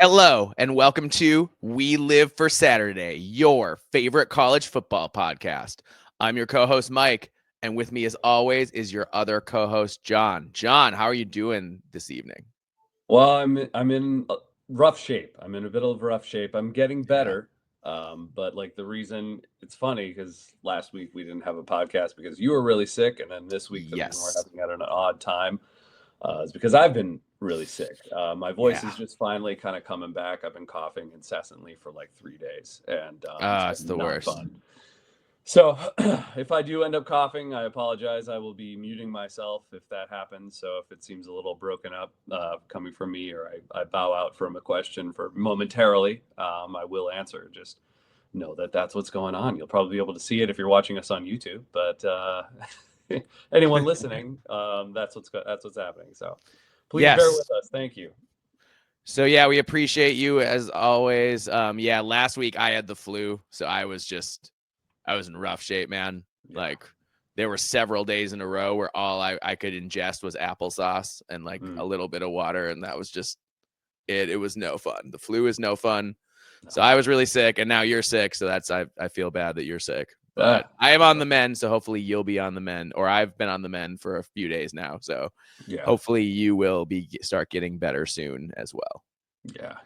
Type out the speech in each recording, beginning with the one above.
Hello, and welcome to We Live for Saturday, your favorite college football podcast. I'm your co-host, Mike, and with me, as always, is your other co-host, John. John, how are you doing this evening? Well, I'm in rough shape. I'm in a bit of rough shape. I'm getting Yeah. better. But like the reason it's funny because last week we didn't have a podcast because you were really sick, and then this week the reason we're Yes. having it at an odd time is because I've been really sick. My voice Yeah. is just finally kind of coming back. I've been coughing incessantly for like 3 days, and it's It's the been not worst. fun. So if I do end up coughing, I apologize. I will be muting myself if that happens. So if it seems a little broken up coming from me, or I bow out from a question for momentarily, I will answer. Just know that that's what's going on. You'll probably be able to see it if you're watching us on YouTube. But anyone listening, that's what's happening. So please bear Yes. with us. Thank you. So yeah, we appreciate you as always. Last week I had the flu, so I was in rough shape, man. Yeah. Like there were several days in a row where all I could ingest was applesauce and like a little bit of water, and that was just it. It was no fun. The flu is no fun. So I was really sick, and now you're sick. So I feel bad that you're sick. But I am on the mend, so hopefully you'll be on the mend, or I've been on the mend for a few days now. So Yeah. hopefully you will start getting better soon as well. Yeah.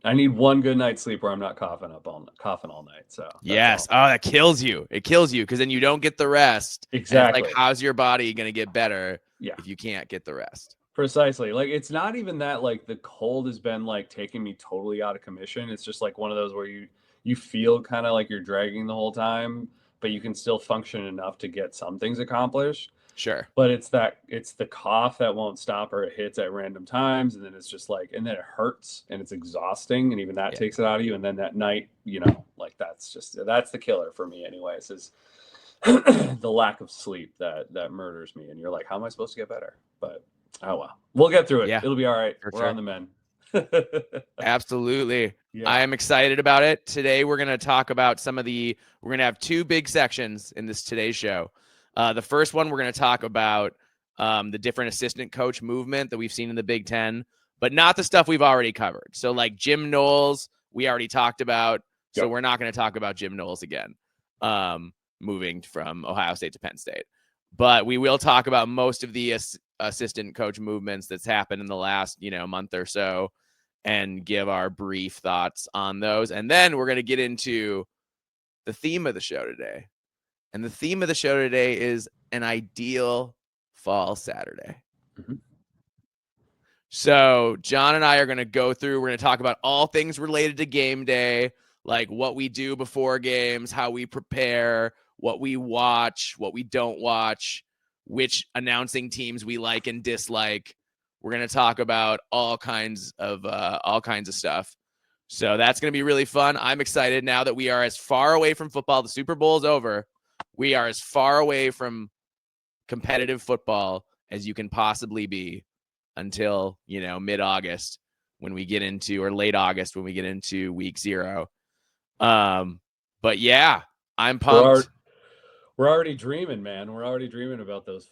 I need one good night's sleep where I'm not coughing all night. So Yes. Oh, that kills you. It kills you because then you don't get the rest. Exactly. And it's like, how's your body going to get better if you can't get the rest? Precisely. Like it's not even that like the cold has been like taking me totally out of commission. It's just like one of those where you feel kind of like you're dragging the whole time, but you can still function enough to get some things accomplished. Sure. But it's the cough that won't stop, or it hits at random times, and then it's just like, and then it hurts and it's exhausting, and even that takes it out of you. And then that night, like that's the killer for me anyways, is the lack of sleep that murders me. And you're like, how am I supposed to get better? But oh well, we'll get through it. Yeah, It'll be all right. We're sure. on the mend. Absolutely. Yeah. I am excited about it. Today, we're going to talk about we're going to have two big sections in this today's show. The first one, we're going to talk about the different assistant coach movement that we've seen in the Big Ten, but not the stuff we've already covered. So like Jim Knowles, we already talked about. So we're not going to talk about Jim Knowles again, moving from Ohio State to Penn State. But we will talk about most of the assistant coach movements that's happened in the last, month or so, and give our brief thoughts on those. And then we're going to get into the theme of the show today. And the theme of the show today is an ideal fall Saturday. Mm-hmm. So John and I are going to go through, we're going to talk about all things related to game day, like what we do before games, how we prepare, what we watch, what we don't watch, which announcing teams we like and dislike. We're going to talk about all kinds of stuff. So that's going to be really fun. I'm excited now that we are as far away from football. The Super Bowl is over. We are as far away from competitive football as you can possibly be until, mid-August when we get into, or late August when we get into week 0. But yeah, I'm pumped. We're already dreaming, man. We're already dreaming about those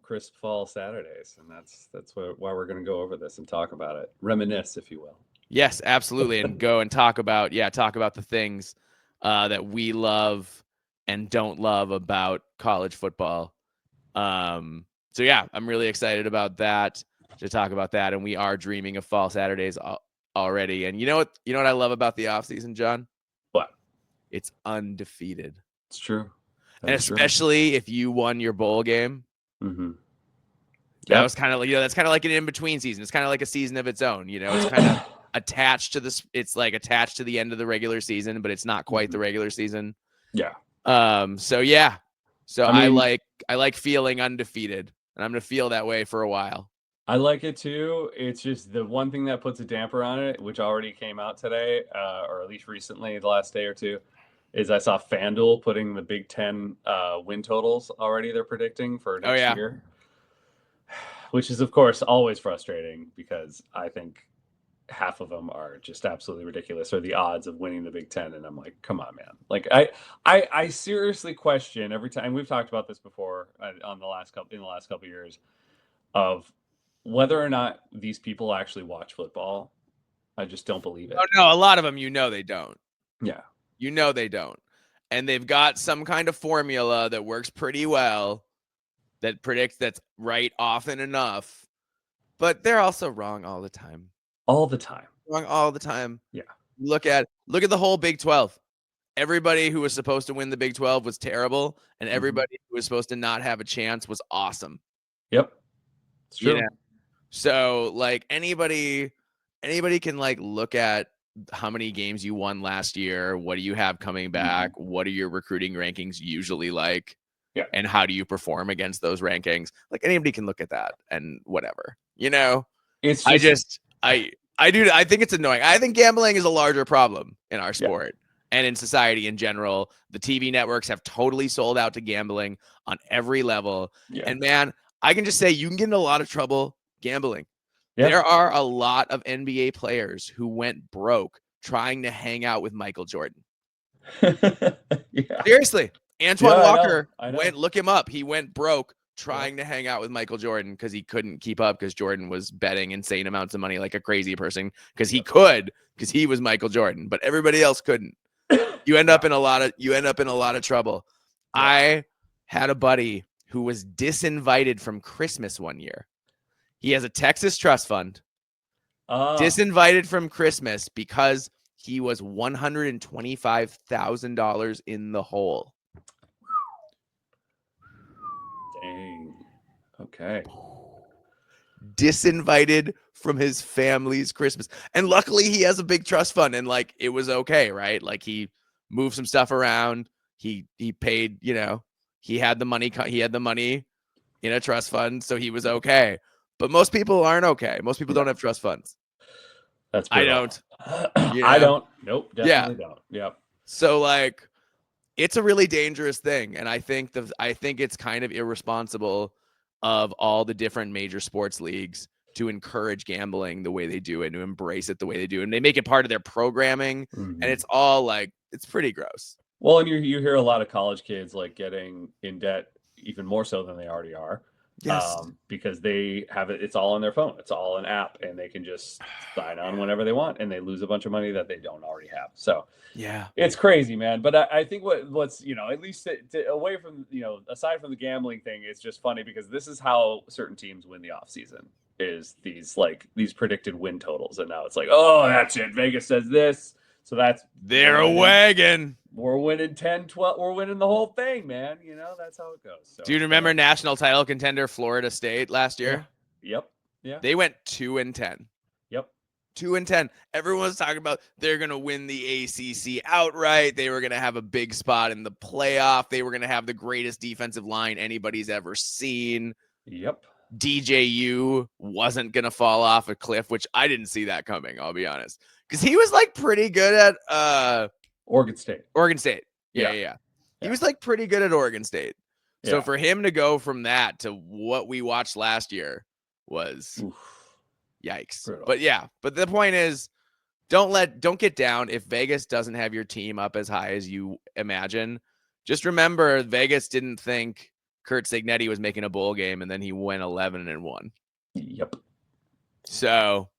crisp fall Saturdays, and that's why we're going to go over this and talk about it, reminisce, if you will. Yes, absolutely, and go and talk about the things that we love and don't love about college football. So yeah, I'm really excited about that, to talk about that, and we are dreaming of fall Saturdays already. And you know what I love about the offseason, John? What? It's undefeated. It's true. And especially if you won your bowl game. Mm-hmm. That was kind of like, that's kind of like an in-between season. It's kind of like a season of its own. It's kind of attached to this. It's like attached to the end of the regular season, but it's not quite the regular season. Yeah. So yeah. So I like feeling undefeated, and I'm going to feel that way for a while. I like it too. It's just the one thing that puts a damper on it, which already came out today, or at least recently, the last day or two, is I saw FanDuel putting the Big Ten win totals already. They're predicting for next year, which is of course always frustrating because I think half of them are just absolutely ridiculous, or the odds of winning the Big Ten. And I'm like, come on, man. Like I seriously question every time. We've talked about this before in the last couple of years of whether or not these people actually watch football I just don't believe it. Oh no, a lot of them, they don't. Yeah. They don't. And they've got some kind of formula that works pretty well that predicts that's right often enough, but they're also wrong all the time. All the time. Wrong all the time. Yeah. Look at the whole Big 12. Everybody who was supposed to win the Big 12 was terrible, and everybody who was supposed to not have a chance was awesome. Yep. It's true. So like anybody can like look at how many games you won last year, what do you have coming back, what are your recruiting rankings usually like, and how do you perform against those rankings? Like anybody can look at that and whatever. It's just I think it's annoying. I think gambling is a larger problem in our sport and in society in general. The TV networks have totally sold out to gambling on every level. And man, I can just say you can get in a lot of trouble gambling. There are a lot of NBA players who went broke trying to hang out with Michael Jordan. Seriously. Antoine Walker look him up. He went broke trying to hang out with Michael Jordan because he couldn't keep up because Jordan was betting insane amounts of money like a crazy person because he could because he was Michael Jordan, but everybody else couldn't. You end up in a lot of trouble. I had a buddy who was disinvited from Christmas one year. He has a Texas trust fund. Disinvited from Christmas because he was $125,000 in the hole. Dang. Okay. Disinvited from his family's Christmas. And luckily he has a big trust fund and like it was okay, right? Like he moved some stuff around. He paid, he had the money in a trust fund, so he was okay. But most people aren't okay. Most people don't have trust funds. That's I don't. I don't. Nope, definitely don't. Yep. So like it's a really dangerous thing, and I think it's kind of irresponsible of all the different major sports leagues to encourage gambling the way they do and to embrace it the way they do, and they make it part of their programming, and it's all like it's pretty gross. Well, and you hear a lot of college kids like getting in debt even more so than they already are. Yes. Because they have it, it's all on their phone. It's all an app, and they can just sign on whenever they want, and they lose a bunch of money that they don't already have. So it's crazy, man. But I think what's at least away from aside from the gambling thing, it's just funny because this is how certain teams win the off season is these predicted win totals, and now it's like, oh, that's it. Vegas says this, so they're a wagon. We're winning 10, 12. We're winning the whole thing, man. That's how it goes. So, do you remember national title contender Florida State last year? Yep. Yeah. They went 2-10. Yep. 2-10. Everyone was talking about they're going to win the ACC outright. They were going to have a big spot in the playoff. They were going to have the greatest defensive line anybody's ever seen. Yep. DJU wasn't going to fall off a cliff, which I didn't see that coming, I'll be honest. Because he was like pretty good at Oregon State. Yeah. He was like pretty good at Oregon State. So for him to go from that to what we watched last year was yikes. Brutal. But the point is don't get down if Vegas doesn't have your team up as high as you imagine. Just remember Vegas didn't think Kurt Signetti was making a bowl game and then he went 11-1. Yep. So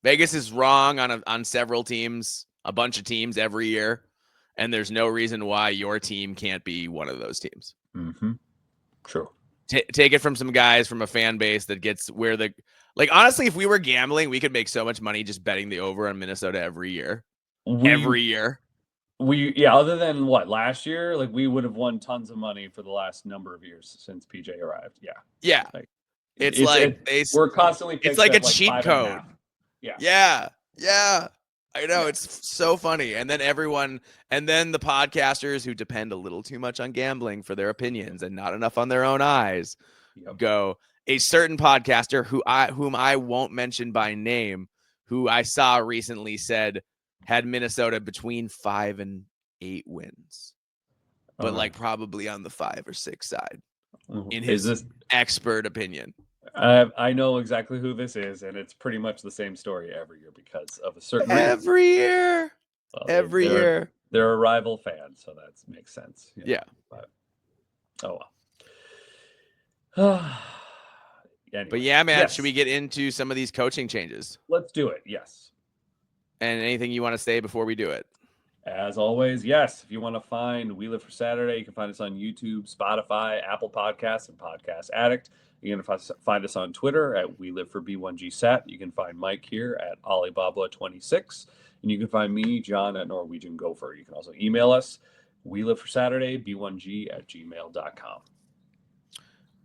Vegas is wrong on several teams, a bunch of teams every year. And there's no reason why your team can't be one of those teams. Mm-hmm. True. Take it from some guys from a fan base that gets where honestly, if we were gambling, we could make so much money just betting the over on Minnesota every year. Other than last year, like we would have won tons of money for the last number of years since PJ arrived. Yeah. We're constantly. It's like a cheat code. Yeah. I know, it's so funny. And then the podcasters who depend a little too much on gambling for their opinions and not enough on their own eyes go. A certain podcaster whom I won't mention by name, who I saw recently said had Minnesota between 5 and 8 wins, but probably on the 5 or 6 side in his expert opinion. I know exactly who this is, and it's pretty much the same story every year because of a certain every year. They're a rival fan, so that makes sense. Yeah. But, oh well. Anyway. But yeah, man, should we get into some of these coaching changes? Let's do it. Yes. And anything you want to say before we do it? As always, yes, if you want to find We Live for Saturday, you can find us on YouTube, Spotify, Apple Podcasts, and Podcast Addict. You can find us on Twitter at We Live for B1GSat. You can find Mike here at Alibaba26. And you can find me, John, at Norwegian Gopher. You can also email us, We Live for Saturday, B1G@gmail.com.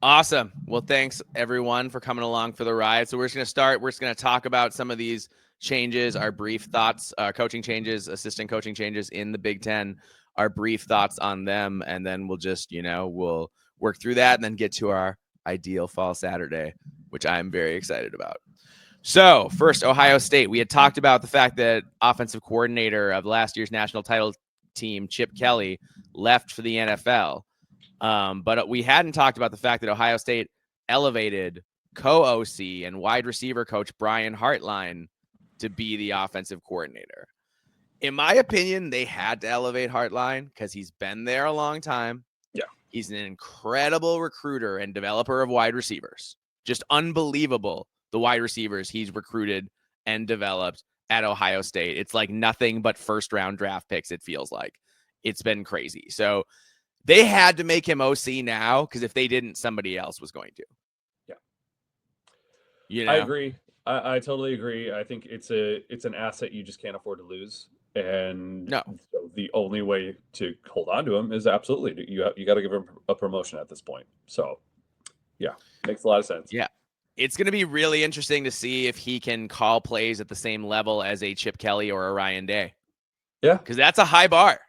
Awesome. Well, thanks everyone for coming along for the ride. So we're just going to start. We're just going to talk about some of these changes, our brief thoughts, coaching changes, assistant coaching changes in the Big Ten, our brief thoughts on them. And then we'll just, we'll work through that and then get to our ideal fall Saturday, which I'm very excited about. So first, Ohio State. We had talked about the fact that offensive coordinator of last year's national title team, Chip Kelly, left for the NFL. But we hadn't talked about the fact that Ohio State elevated co-OC and wide receiver coach Brian Hartline to be the offensive coordinator. In my opinion, they had to elevate Hartline because he's been there a long time. Yeah. He's an incredible recruiter and developer of wide receivers. Just unbelievable, the wide receivers he's recruited and developed at Ohio State. It's like nothing but first-round draft picks, it feels like. It's been crazy. So they had to make him OC now because if they didn't, somebody else was going to. Yeah. I agree. I totally agree. I think it's an asset you just can't afford to lose. And no. So the only way to hold on to him is absolutely you got to give him a promotion at this point. So, yeah, makes a lot of sense. Yeah. It's going to be really interesting to see if he can call plays at the same level as a Chip Kelly or a Ryan Day. Yeah. Because that's a high bar.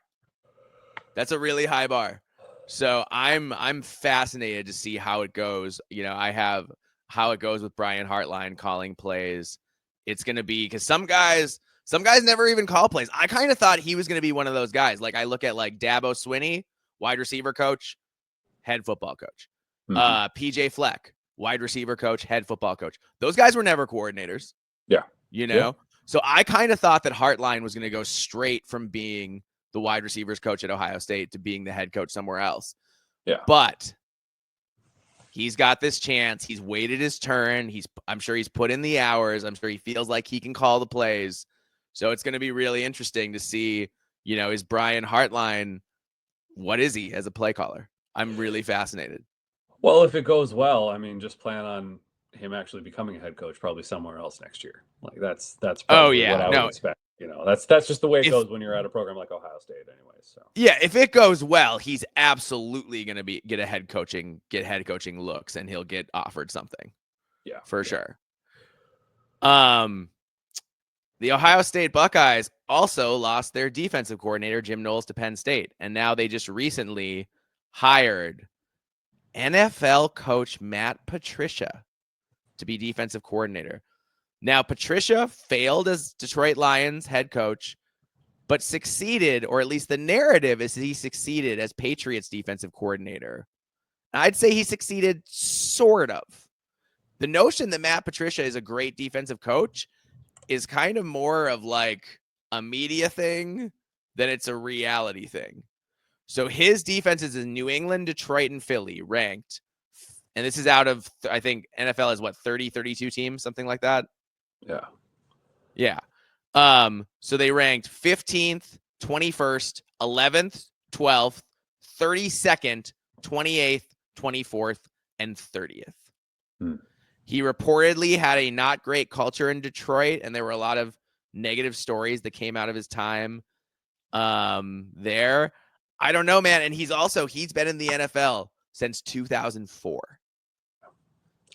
That's a really high bar. So I'm fascinated to see how it goes. I have how it goes with Brian Hartline calling plays. It's going to be because some guys never even call plays. I kind of thought he was going to be one of those guys. Like I look at like Dabo Swinney, wide receiver coach, head football coach. Mm-hmm. PJ Fleck, wide receiver coach, head football coach. Those guys were never coordinators. Yeah. Yeah. So I kind of thought that Hartline was going to go straight from being the wide receivers coach at Ohio State to being the head coach somewhere else. Yeah. But he's got this chance. He's waited his turn. I'm sure he's put in the hours. I'm sure he feels like he can call the plays. So it's going to be really interesting to see, is Brian Hartline, what is he as a play caller? I'm really fascinated. Well, if it goes well, I mean, just plan on him actually becoming a head coach probably somewhere else next year. Like that's probably what I would expect. That's just the way it goes when you're at a program like Ohio State anyway. So yeah, if it goes well, he's absolutely going to get head coaching looks and he'll get offered something. Yeah, for sure. The Ohio State Buckeyes also lost their defensive coordinator, Jim Knowles, to Penn State. And now they just recently hired NFL coach Matt Patricia to be defensive coordinator. Now, Patricia failed as Detroit Lions head coach, but succeeded, or at least the narrative is that he succeeded as Patriots defensive coordinator. I'd say he succeeded sort of. The notion that Matt Patricia is a great defensive coach is kind of more of like a media thing than it's a reality thing. So his defenses in New England, Detroit, and Philly ranked. And this is out of, I think, NFL is what, 30, 32 teams, something like that? Yeah. Yeah. So they ranked 15th, 21st, 11th, 12th, 32nd, 28th, 24th, and 30th. He reportedly had a not great culture in Detroit, and there were a lot of negative stories that came out of his time there. I don't know, man. And he's been in the NFL since 2004.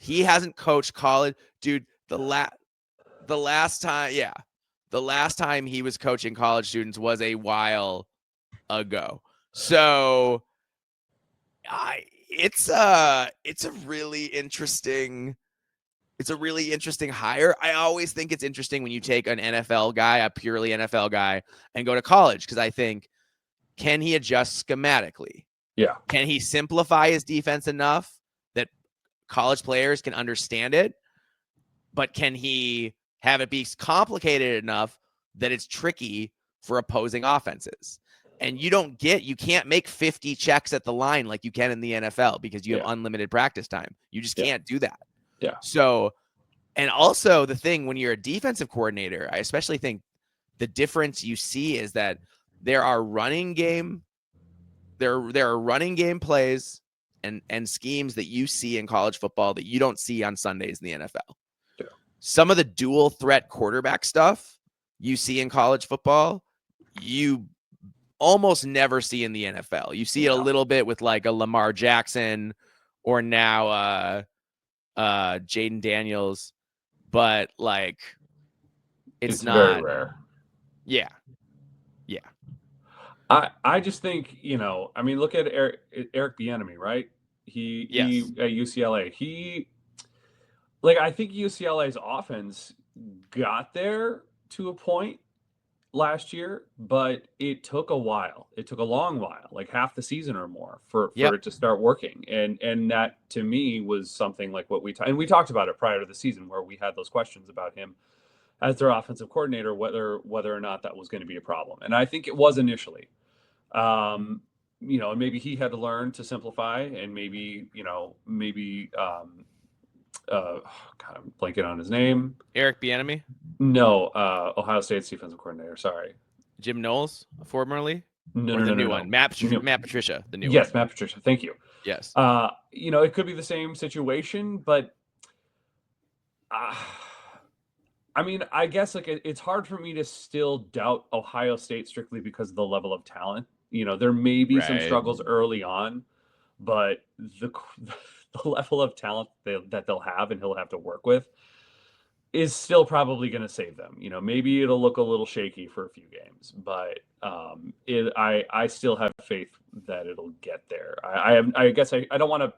He hasn't coached college. Dude, the last time he was coaching college students was a while ago. So it's a really interesting hire. I always think it's interesting when you take an NFL guy, a purely NFL guy, and go to college, because I think, can he adjust schematically? Yeah. Can he simplify his defense enough that college players can understand it? But can he have it be complicated enough that it's tricky for opposing offenses? And you can't make 50 checks at the line like you can in the NFL because you have unlimited practice time. You just can't do that. Yeah. So, and also the thing when you're a defensive coordinator, I especially think the difference you see is that there are running game plays and schemes that you see in college football that you don't see on Sundays in the NFL. Yeah. Some of the dual threat quarterback stuff you see in college football, you almost never see in the NFL. You see it a little bit with like a Lamar Jackson or now Jaden Daniels, but like it's not very rare. Yeah. I just think, I mean, look at Eric Bieniemy, right? He at UCLA. I think UCLA's offense got there to a point last year, but it took a while. It took a long while, like half the season or more for it to start working. And that to me was something like what we talked about it prior to the season, where we had those questions about him as their offensive coordinator, whether or not that was going to be a problem. And I think it was initially. And maybe he had to learn to simplify, and maybe God, I'm blanking on his name. Eric Bieniemy? No, Ohio State's defensive coordinator. Sorry, Jim Knowles, formerly. No, the new no. one, Matt Patricia, the new one. Yes, Matt Patricia. Thank you. Yes. It could be the same situation, but I mean, I guess it's hard for me to still doubt Ohio State strictly because of the level of talent. There may be some struggles early on, but the level of talent that they'll have and he'll have to work with is still probably going to save them. Maybe it'll look a little shaky for a few games, but I still have faith that it'll get there. I guess I don't want to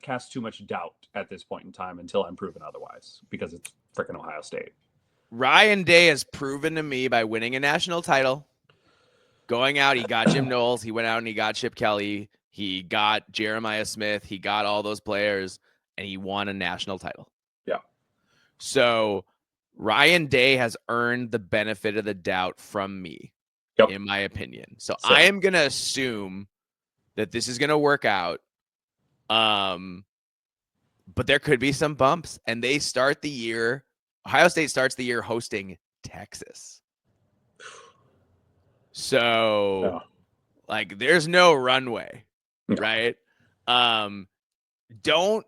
cast too much doubt at this point in time until I'm proven otherwise, because it's freaking Ohio State. Ryan Day has proven to me by winning a national title. Going out, he got Jim Knowles. He went out and he got Chip Kelly. He got Jeremiah Smith. He got all those players, and he won a national title. Yeah. So Ryan Day has earned the benefit of the doubt from me, in my opinion. So I am going to assume that this is going to work out. But there could be some bumps, and Ohio State starts the year hosting Texas. So there's no runway, right? Don't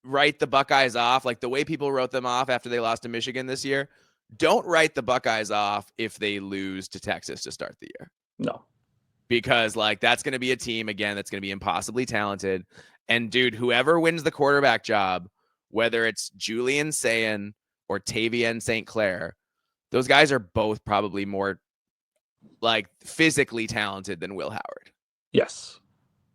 write the Buckeyes off like the way people wrote them off after they lost to Michigan this year. Don't write the Buckeyes off if they lose to Texas to start the year. No. Because that's going to be a team, again, that's going to be impossibly talented. And dude, whoever wins the quarterback job, whether it's Julian Sayin or Tavian St. Clair, those guys are both probably more physically talented than Will Howard. Yes.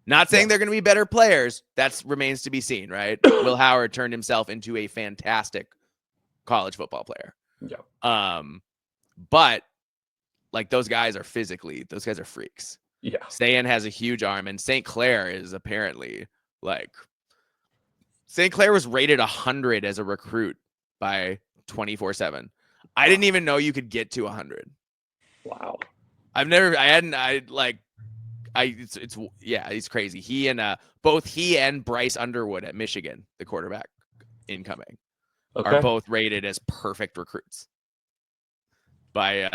Not saying they're going to be better players. That remains to be seen, right? Will Howard turned himself into a fantastic college football player. Yeah. But those guys are freaks. Yeah. Sayin has a huge arm, and St. Clair is apparently St. Clair was rated 100 as a recruit by 24/7. I didn't even know you could get to 100. Wow. He's crazy. Both he and Bryce Underwood at Michigan, the quarterback incoming, are both rated as perfect recruits by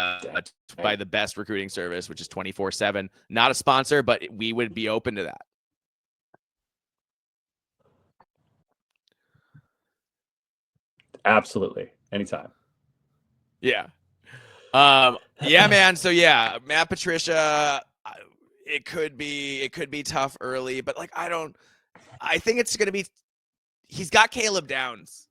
the best recruiting service, which is 24/7. Not a sponsor, but we would be open to that. Absolutely. Anytime. Yeah. Yeah, man. So yeah, Matt Patricia, it could be tough early, but I think it's going to be, he's got Caleb Downs.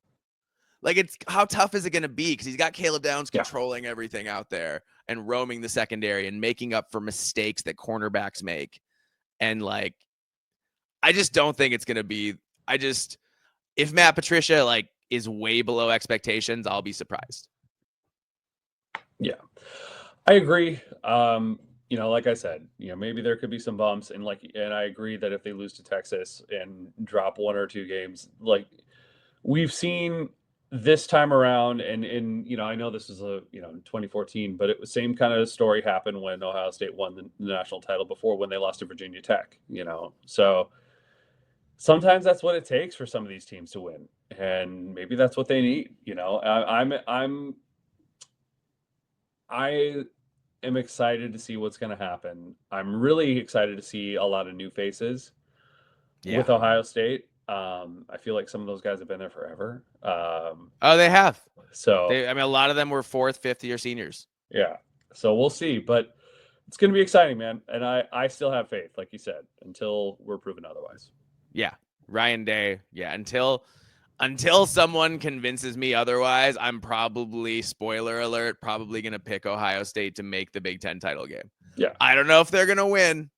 How tough is it going to be? Because he's got Caleb Downs controlling everything out there and roaming the secondary and making up for mistakes that cornerbacks make. And I just don't think it's going to be, if Matt Patricia is way below expectations, I'll be surprised. Yeah, I agree. Like I said, maybe there could be some bumps, and I agree that if they lose to Texas and drop one or two games, we've seen this time around, and I know this is in 2014, but it was same kind of story happened when Ohio State won the national title before, when they lost to Virginia Tech. So sometimes that's what it takes for some of these teams to win, I am excited to see what's going to happen. I'm really excited to see a lot of new faces with Ohio State. I feel like some of those guys have been there forever. Oh, they have. So I mean, a lot of them were 4th, 5th-year seniors. yeah. So we'll see, but it's going to be exciting, man. And I still have faith, like you said, until we're proven otherwise. Yeah. Ryan Day. Yeah. Until someone convinces me otherwise, I'm probably, spoiler alert, probably going to pick Ohio State to make the Big Ten title game. Yeah. I don't know if they're going to win,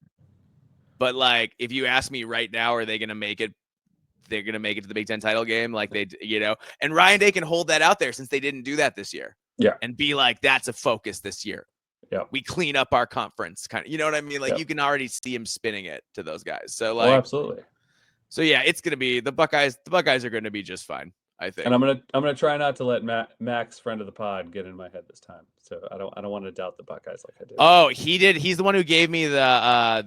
but like, if you ask me right now, are they going to make it? They're going to make it to the Big Ten title game. Like and Ryan Day can hold that out there since they didn't do that this year. Yeah. And be like, that's a focus this year. Yeah. We clean up our conference kind of, you know what I mean? Like Yep. you can already see him spinning it to those guys. So Oh, absolutely. So yeah, it's going to be the Buckeyes. The Buckeyes are going to be just fine, I think. And I'm gonna try not to let Max, friend of the pod, get in my head this time. So I don't want to doubt the Buckeyes like I did. Oh, he did. He's the one who gave me the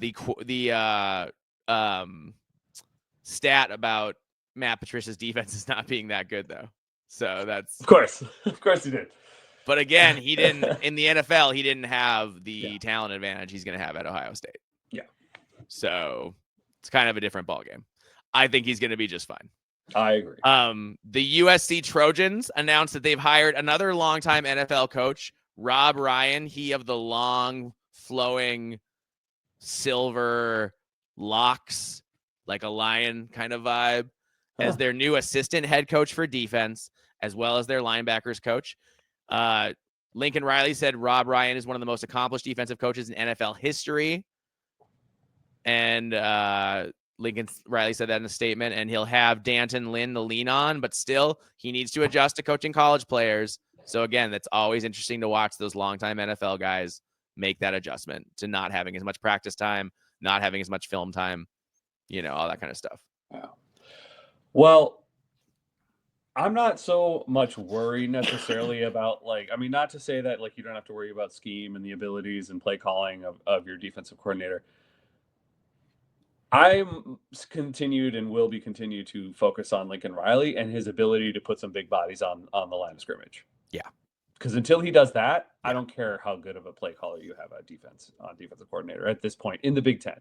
stat about Matt Patricia's defenses not being that good though. So that's of course he did. But again, he didn't in the NFL. He didn't have the talent advantage he's going to have at Ohio State. Yeah. So it's kind of a different ballgame. I think he's going to be just fine. I agree. The USC Trojans announced that they've hired another longtime NFL coach, Rob Ryan. He of the long, flowing, silver locks, like a lion kind of vibe, as their new assistant head coach for defense, as well as their linebackers coach. Lincoln Riley said Rob Ryan is one of the most accomplished defensive coaches in NFL history. And Lincoln Riley said that in a statement, and he'll have Danton Lynn to lean on, but still he needs to adjust to coaching college players. So again, that's always interesting to watch those longtime NFL guys make that adjustment to not having as much practice time, not having as much film time, all that kind of stuff. Wow. Well, I'm not so much worried necessarily about not to say that you don't have to worry about scheme and the abilities and play calling of your defensive coordinator. I'm continued and will be continued to focus on Lincoln Riley and his ability to put some big bodies on the line of scrimmage. Yeah. Because until he does that, I don't care how good of a play caller you have on defensive coordinator at this point in the Big Ten.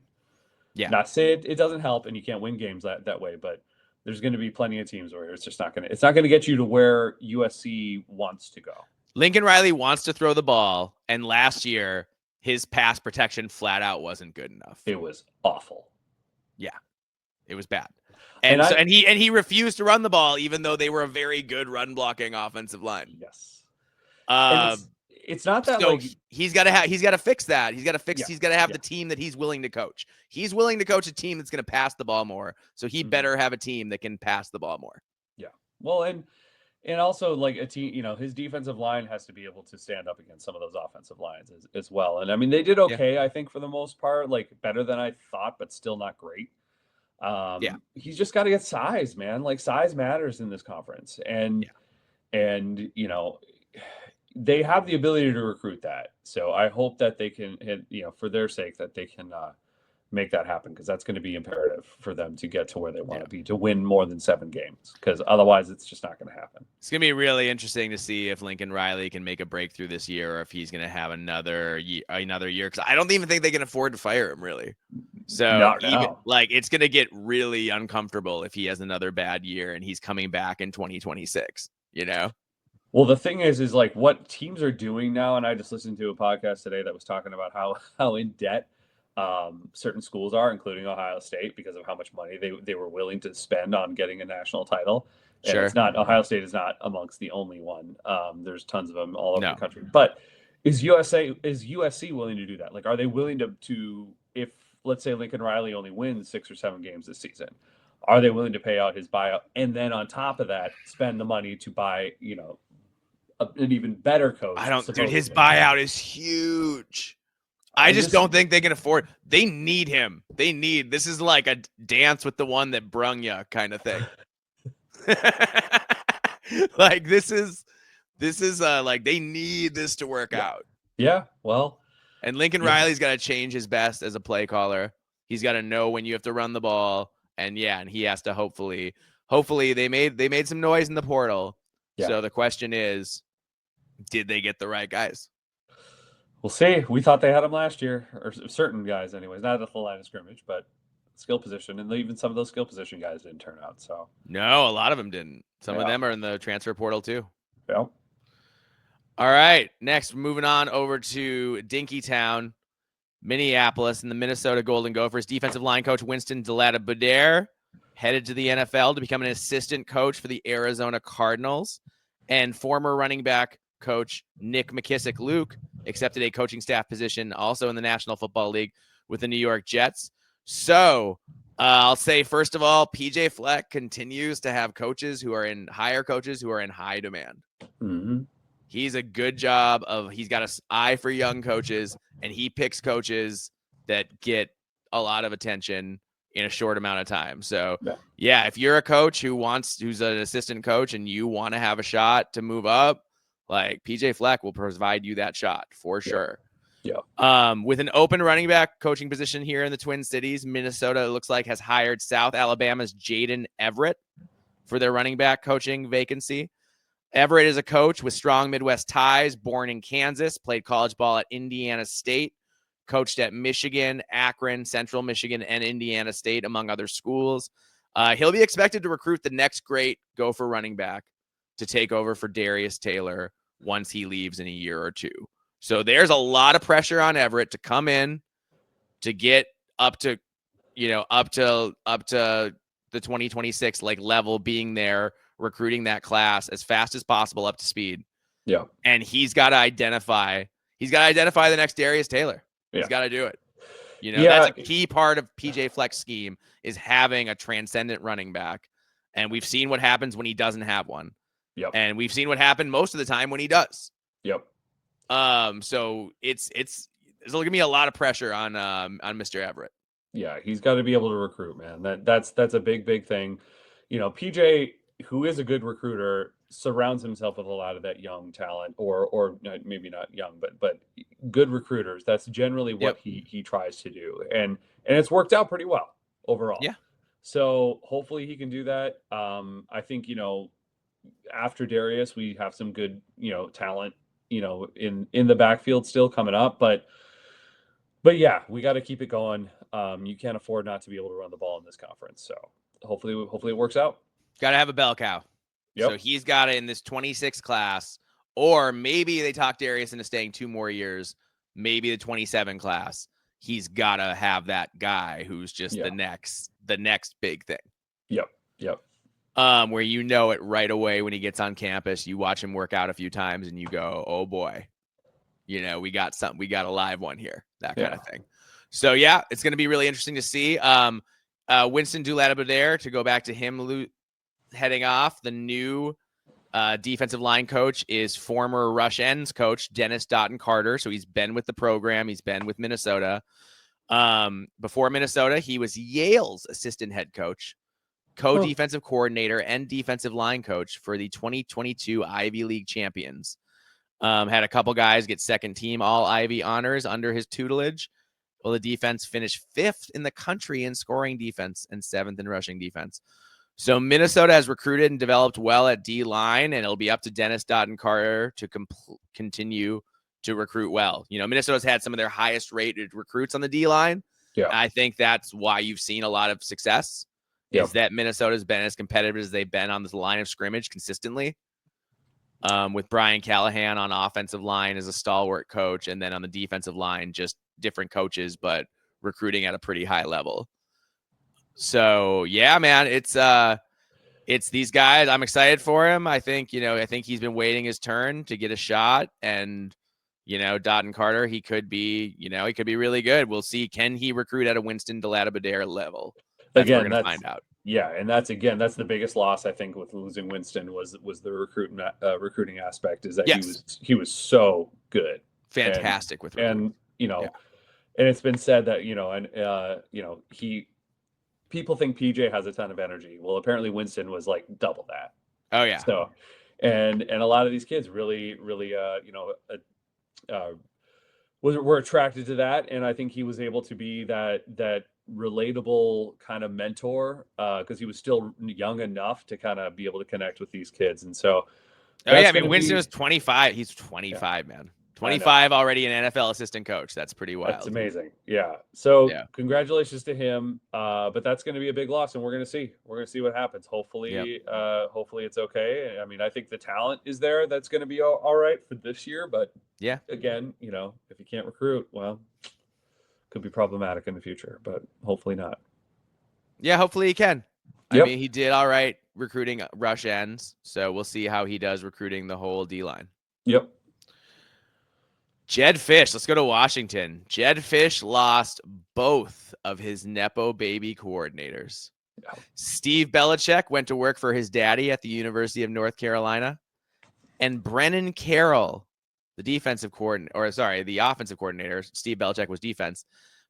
Yeah. Not say it doesn't help and you can't win games that way, but there's going to be plenty of teams where it's not going to get you to where USC wants to go. Lincoln Riley wants to throw the ball, and last year his pass protection flat out wasn't good enough. It was awful. Yeah, it was bad. And he refused to run the ball, even though they were a very good run blocking offensive line. Yes. It's not that so he's got to fix that. He's got to have the team that he's willing to coach. He's willing to coach a team that's going to pass the ball more. So he better have a team that can pass the ball more. Yeah. Well, and also a team, his defensive line has to be able to stand up against some of those offensive lines as well. And I mean, they did okay, I think, for the most part, better than I thought, but still not great. He's just got to get size, man. Size matters in this conference. And they have the ability to recruit that. So I hope that they can, for their sake, that they can make that happen, because that's going to be imperative for them to get to where they want to be, to win more than 7 games, because otherwise it's just not going to happen. It's going to be really interesting to see if Lincoln Riley can make a breakthrough this year, or if he's going to have another year, because I don't even think they can afford to fire him, really. So it's going to get really uncomfortable if he has another bad year and he's coming back in 2026, Well, the thing is what teams are doing now, and I just listened to a podcast today that was talking about how in debt certain schools are, including Ohio State, because of how much money they were willing to spend on getting a national title. And sure. Ohio State is not amongst the only one. There's tons of them all over the country. But is USC willing to do that? Are they willing to if, let's say, Lincoln Riley only wins 6 or 7 games this season, are they willing to pay out his buyout and then on top of that spend the money to buy, an even better coach? Dude, his buyout is huge. I just don't think they can afford. They need him. This is like a dance with the one that brung you kind of thing. This is they need this to work out. Yeah. Well, and Lincoln Riley's got to change his best as a play caller. He's got to know when you have to run the ball, and he has to hopefully they made some noise in the portal. Yeah. So the question is, did they get the right guys? We'll see. We thought they had him last year, or certain guys, anyways. Not at the line of scrimmage, but skill position, and even some of those skill position guys didn't turn out. So No, a lot of them didn't. Some of yeah, them are in the transfer portal too. yeah. All right. Next, moving on over to Dinkytown, Minneapolis, and the Minnesota Golden Gophers. Defensive line coach Winston DeLatta-Budaire headed to the NFL to become an assistant coach for the Arizona Cardinals. And former running back coach Nick McKissick-Luke accepted a coaching staff position also in the National Football League with the New York Jets. So I'll say, first of all, PJ Fleck continues to have coaches who are in high demand. Mm-hmm. He's a good job of, he's got an eye for young coaches, and he picks coaches that get a lot of attention in a short amount of time. So yeah, if you're a coach who's an assistant coach and you want to have a shot to move up, like PJ Fleck will provide you that shot for sure. Yeah. With an open running back coaching position here in the Twin Cities, Minnesota, it looks like, has hired South Alabama's Jaden Everett for their running back coaching vacancy. Everett is a coach with strong Midwest ties, born in Kansas, played college ball at Indiana State, coached at Michigan, Akron, Central Michigan, and Indiana State, among other schools. He'll be expected to recruit the next great Gopher running back to take over for Darius Taylor once he leaves in a year or two. So there's a lot of pressure on Everett to come in to get up to the 2026 like level, being there, recruiting that class as fast as possible up to speed. Yeah. And he's got to identify the next Darius Taylor. Yeah. He's got to do it. That's a key part of PJ Fleck's scheme, is having a transcendent running back. And we've seen what happens when he doesn't have one. Yep. And we've seen what happened most of the time when he does. Yep. So it's there's going to be a lot of pressure on Mr. Everett. Yeah, he's got to be able to recruit, man. That's a big thing. PJ, who is a good recruiter, surrounds himself with a lot of that young talent, or maybe not young, but good recruiters. That's generally what he tries to do, and it's worked out pretty well overall. Yeah. So hopefully he can do that. I think after Darius, we have some good talent in the backfield still coming up, but yeah, we got to keep it going. You can't afford not to be able to run the ball in this conference. So hopefully it works out. Got to have a bell cow. Yep. So he's got it in this 26 class, or maybe they talk Darius into staying 2 more years, maybe the 27 class. He's got to have that guy who's just the next big thing. Yep. Where it right away when he gets on campus, you watch him work out a few times and you go, oh boy, we got a live one here, that kind of thing. So yeah, it's going to be really interesting to see. Winston DeLatta-Budaire, to go back to him heading off, the new defensive line coach is former Rush Ends coach Dennis Doughton Carter. So he's been with the program. He's been with Minnesota. Before Minnesota, he was Yale's assistant head coach, co-defensive coordinator, and defensive line coach for the 2022 Ivy League champions. Had a couple guys get second team all Ivy honors under his tutelage. Well, the defense finished 5th in the country in scoring defense and 7th in rushing defense. So Minnesota has recruited and developed well at D-line, and it'll be up to Dennis Doughton Carter to continue to recruit well. Minnesota's had some of their highest rated recruits on the D-line. Yeah. I think that's why you've seen a lot of success, is that Minnesota's been as competitive as they've been on this line of scrimmage consistently. With Brian Callahan on offensive line as a stalwart coach, and then on the defensive line, just different coaches, but recruiting at a pretty high level. So yeah, man, it's these guys. I'm excited for him. I think he's been waiting his turn to get a shot, and Doughton Carter, he could be really good. We'll see. Can he recruit at a Winston DeLatta-Budaire level? That's what we're gonna find out. Yeah, and that's the biggest loss I think with losing Winston was the recruiting aspect, is that he was so good, fantastic with recruiting. And it's been said that people think PJ has a ton of energy. Well, apparently Winston was like double that. Oh yeah. So and a lot of these kids really were attracted to that, and I think he was able to be that relatable kind of mentor, because he was still young enough to kind of be able to connect with these kids. And so Winston was 25. He's 25, man. 25 already an NFL assistant coach. That's pretty wild. That's amazing. Yeah. So Yeah. congratulations to him. But that's going to be a big loss, and we're going to see. We're going to see what happens. Hopefully, hopefully it's okay. I mean, I think the talent is there. That's going to be all right for this year. But yeah, again, if you can't recruit, well, could be problematic in the future. But hopefully not. Yeah, hopefully he can. Yep. I mean, he did all right recruiting rush ends, so we'll see how he does recruiting the whole D line. Yep. Jedd Fisch, let's go to Washington. Jedd Fisch lost both of his Nepo baby coordinators. Yeah. Steve Belichick went to work for his daddy at the University of North Carolina. And Brennan Carroll, the offensive coordinator, Steve Belichick was defense.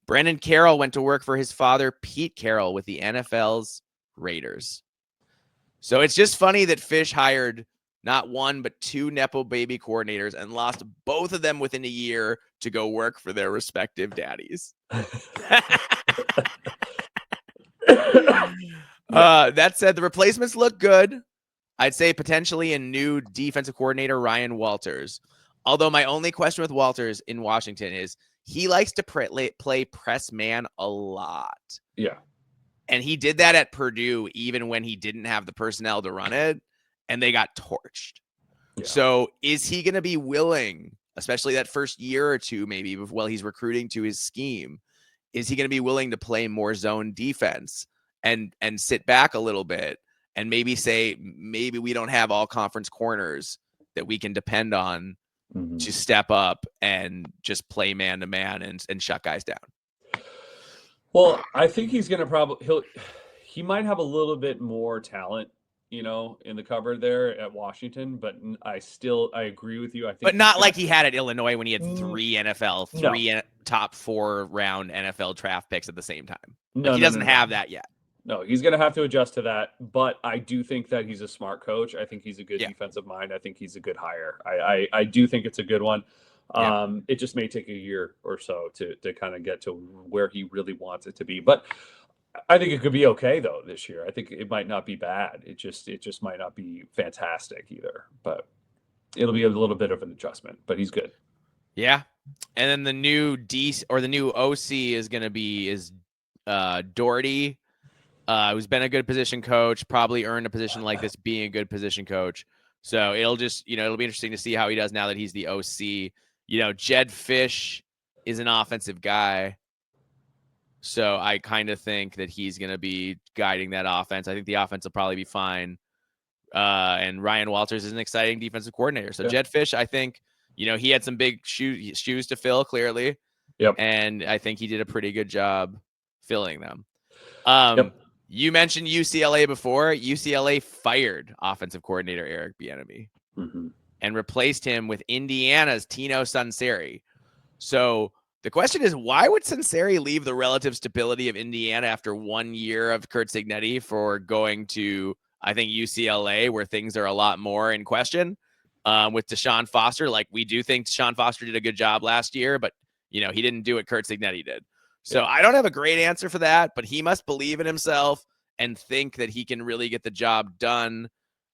Brennan Carroll went to work for his father, Pete Carroll, with the NFL's Raiders. So it's just funny that Fisch hired not one, but two Nepo baby coordinators and lost both of them within a year to go work for their respective daddies. That said, the replacements look good. I'd say potentially a new defensive coordinator, Ryan Walters. Although my only question with Walters in Washington is he likes to play press man a lot. Yeah. And he did that at Purdue even when he didn't have the personnel to run it, and they got torched. Yeah. So is he going to be willing, especially that first year or two maybe while he's recruiting to his scheme, is he going to be willing to play more zone defense and sit back a little bit and maybe say, maybe we don't have all conference corners that we can depend on to step up and just play man to man and shut guys down? Well, I think he's going to he might have a little bit more talent, in the cover there at Washington, but I agree with you. I think, but not like he had at Illinois when he had three top 4 round NFL draft picks at the same time. He doesn't have that yet. No, he's going to have to adjust to that. But I do think that he's a smart coach. I think he's a good defensive mind. I think he's a good hire. I do think it's a good one. It just may take a year or so to kind of get to where he really wants it to be. But I think it could be okay though this year. I think it might not be bad. It just might not be fantastic either. But it'll be a little bit of an adjustment. But he's good. Yeah, and then the new OC is going to be Doherty, who's been a good position coach, probably earned a position like this being a good position coach. So it'll just it'll be interesting to see how he does now that he's the OC. Jedd Fisch is an offensive guy. So I kind of think that he's going to be guiding that offense. I think the offense will probably be fine. And Ryan Walters is an exciting defensive coordinator. So Jedd Fisch, I think, he had some big shoes to fill, clearly. Yep. And I think he did a pretty good job filling them. You mentioned UCLA before. UCLA fired offensive coordinator Eric Bieniemy and replaced him with Indiana's Tino Sunseri. So the question is, why would Sunseri leave the relative stability of Indiana after 1 year of Curt Cignetti for going to, I think, UCLA, where things are a lot more in question with Deshaun Foster? Like, we do think Deshaun Foster did a good job last year, but, he didn't do what Curt Cignetti did. So I don't have a great answer for that, but he must believe in himself and think that he can really get the job done.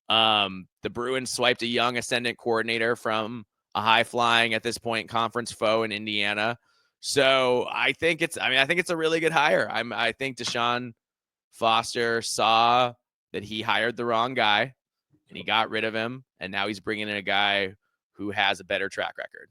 The Bruins swiped a young ascendant coordinator from a high-flying, at this point, conference foe in Indiana. So I think it's a really good hire. I think Deshaun Foster saw that he hired the wrong guy and he got rid of him. And now he's bringing in a guy who has a better track record.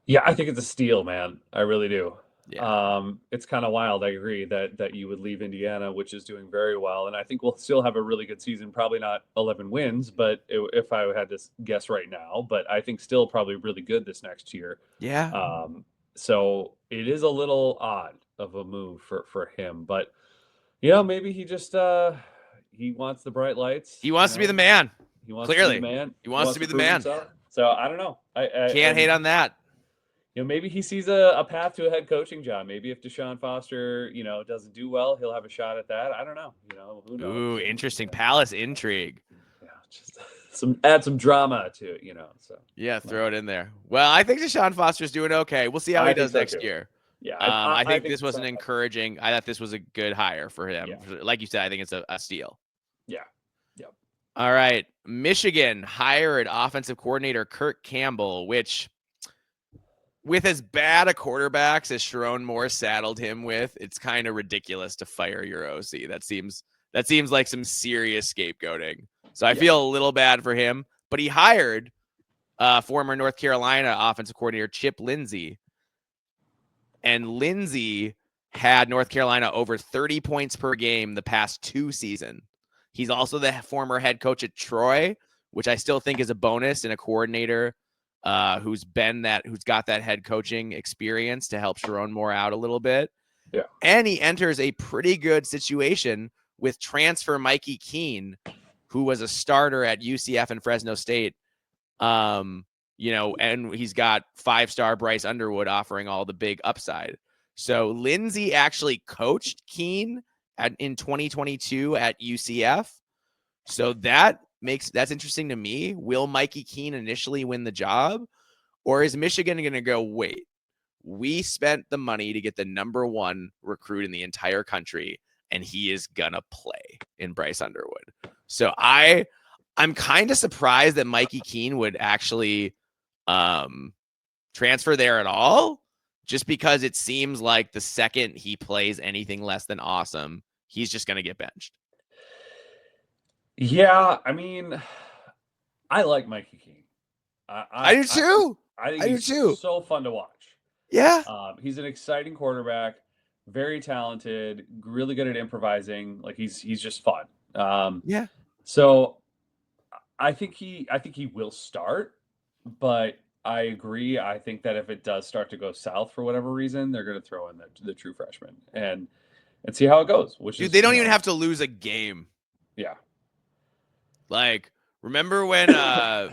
Yeah, I think it's a steal, man. I really do. Yeah. It's kind of wild. I agree that you would leave Indiana, which is doing very well. And I think we'll still have a really good season. Probably not 11 wins, but if I had to guess right now, but I think still probably really good this next year. Yeah. So it is a little odd of a move for him, but maybe he just he wants the bright lights. He wants to be the man. He wants Clearly. to be the man. He wants to be the man. Himself. So I don't know. I can't hate on that. Maybe he sees a path to a head coaching job. Maybe if Deshaun Foster, doesn't do well, he'll have a shot at that. I don't know. Who knows? Ooh, interesting. Palace intrigue. Yeah, just add some drama to it, So yeah, throw it in there. Well, I think Deshaun Foster's doing okay. We'll see how he does next year. Yeah, I think this was an encouraging. I thought this was a good hire for him. Yeah. Like you said, I think it's a steal. Yeah. Yep. All right, Michigan hired offensive coordinator Kirk Campbell, which with as bad a quarterbacks as Sharon Moore saddled him with, it's kind of ridiculous to fire your OC. That seems like some serious scapegoating. So I feel a little bad for him, but he hired former North Carolina offensive coordinator Chip Lindsey, and Lindsey had North Carolina over 30 points per game the past 2 seasons. He's also the former head coach at Troy, which I still think is a bonus in a coordinator who's got that head coaching experience to help Sharon Moore out a little bit. Yeah. And he enters a pretty good situation with transfer Mikey Keene, who was a starter at UCF and Fresno State. And he's got 5-star Bryce Underwood offering all the big upside. So Lindsey actually coached Keene in 2022 at UCF. So that's interesting to me. Will Mikey Keene initially win the job, or is Michigan going to go, wait, we spent the money to get the number 1 recruit in the entire country, and he is going to play in Bryce Underwood. So I'm kind of surprised that Mikey Keene would actually transfer there at all, just because it seems like the second he plays anything less than awesome, he's just going to get benched. Yeah, I mean, I like Mikey Keene. I do too. I think he's so fun to watch. Yeah. He's an exciting quarterback, very talented, really good at improvising. Like he's just fun. Yeah. So I think he will start, but I agree. I think that if it does start to go south for whatever reason, they're going to throw in the true freshman and see how it goes. They don't even have to lose a game. Yeah. Like, remember when oh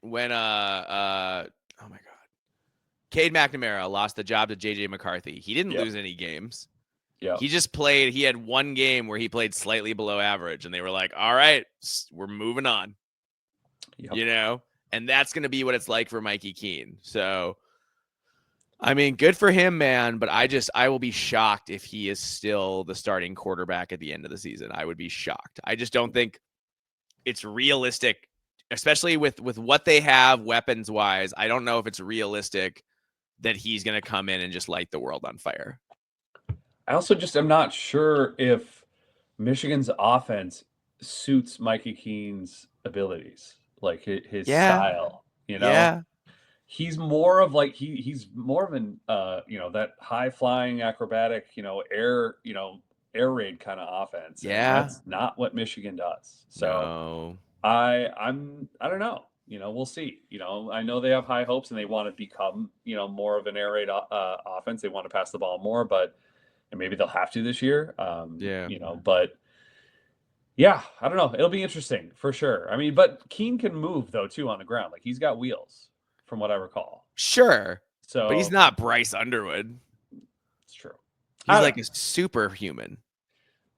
my God, Cade McNamara lost the job to JJ McCarthy. He didn't lose any games. Yeah. He just played. He had one game where he played slightly below average, and they were like, "All right, we're moving on." Yep. And that's going to be what it's like for Mikey Keene. So, I mean, good for him, man. But I will be shocked if he is still the starting quarterback at the end of the season. I would be shocked. I just don't think it's realistic, especially with what they have weapons wise. I don't know if it's realistic that he's going to come in and just light the world on fire. I also just am not sure if Michigan's offense suits Mikey Keene's abilities, like his style. Yeah. He's more of like he's more of an that high flying acrobatic air raid kind of offense. Yeah, and that's not what Michigan does. So no. I don't know. We'll see. I know they have high hopes and they want to become more of an air raid offense. They want to pass the ball more, and maybe they'll have to this year. But yeah, I don't know. It'll be interesting for sure. I mean, but Keene can move though too on the ground. Like he's got wheels, from what I recall. Sure. So, but he's not Bryce Underwood. It's true. He's like a superhuman.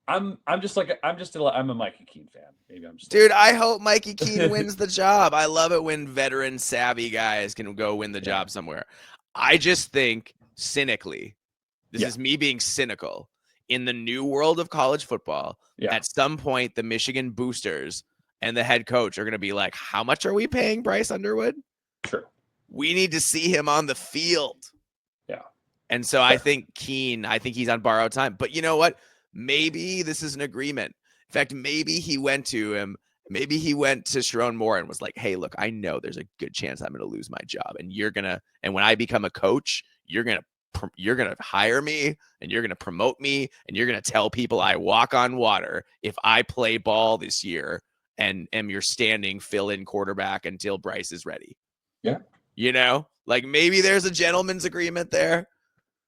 I'm a Mikey Keene fan. Maybe I'm just dude. I hope Mikey Keene wins the job. I love it when veteran savvy guys can go win the job somewhere. I just think cynically, this is me being cynical, in the new world of college football, at some point the Michigan boosters and the head coach are going to be like, how much are we paying Bryce Underwood? Sure. We need to see him on the field. Yeah. And so I think Keene, he's on borrowed time. But you know what? Maybe this is an agreement. In fact, maybe he went to Sharon Moore and was like, hey, look, I know there's a good chance I'm going to lose my job. And when I become a coach, you're going to hire me and you're going to promote me and you're going to tell people I walk on water if I play ball this year and am your standing fill-in quarterback until Bryce is ready. Yeah. Like maybe there's a gentleman's agreement there.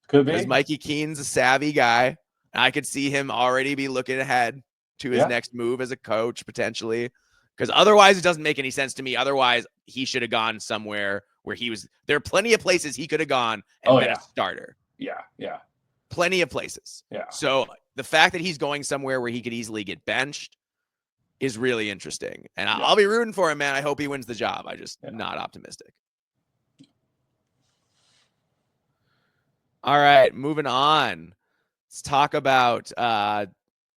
Could be. Because Mikey Keene's a savvy guy. I could see him already be looking ahead to his next move as a coach, potentially. Because otherwise, it doesn't make any sense to me. Otherwise, he should have gone somewhere where he was. There are plenty of places he could have gone and been a starter. Yeah, yeah. Plenty of places. Yeah. So the fact that he's going somewhere where he could easily get benched is really interesting. And I'll be rooting for him, man. I hope he wins the job. I just not optimistic. All right, moving on. Let's talk about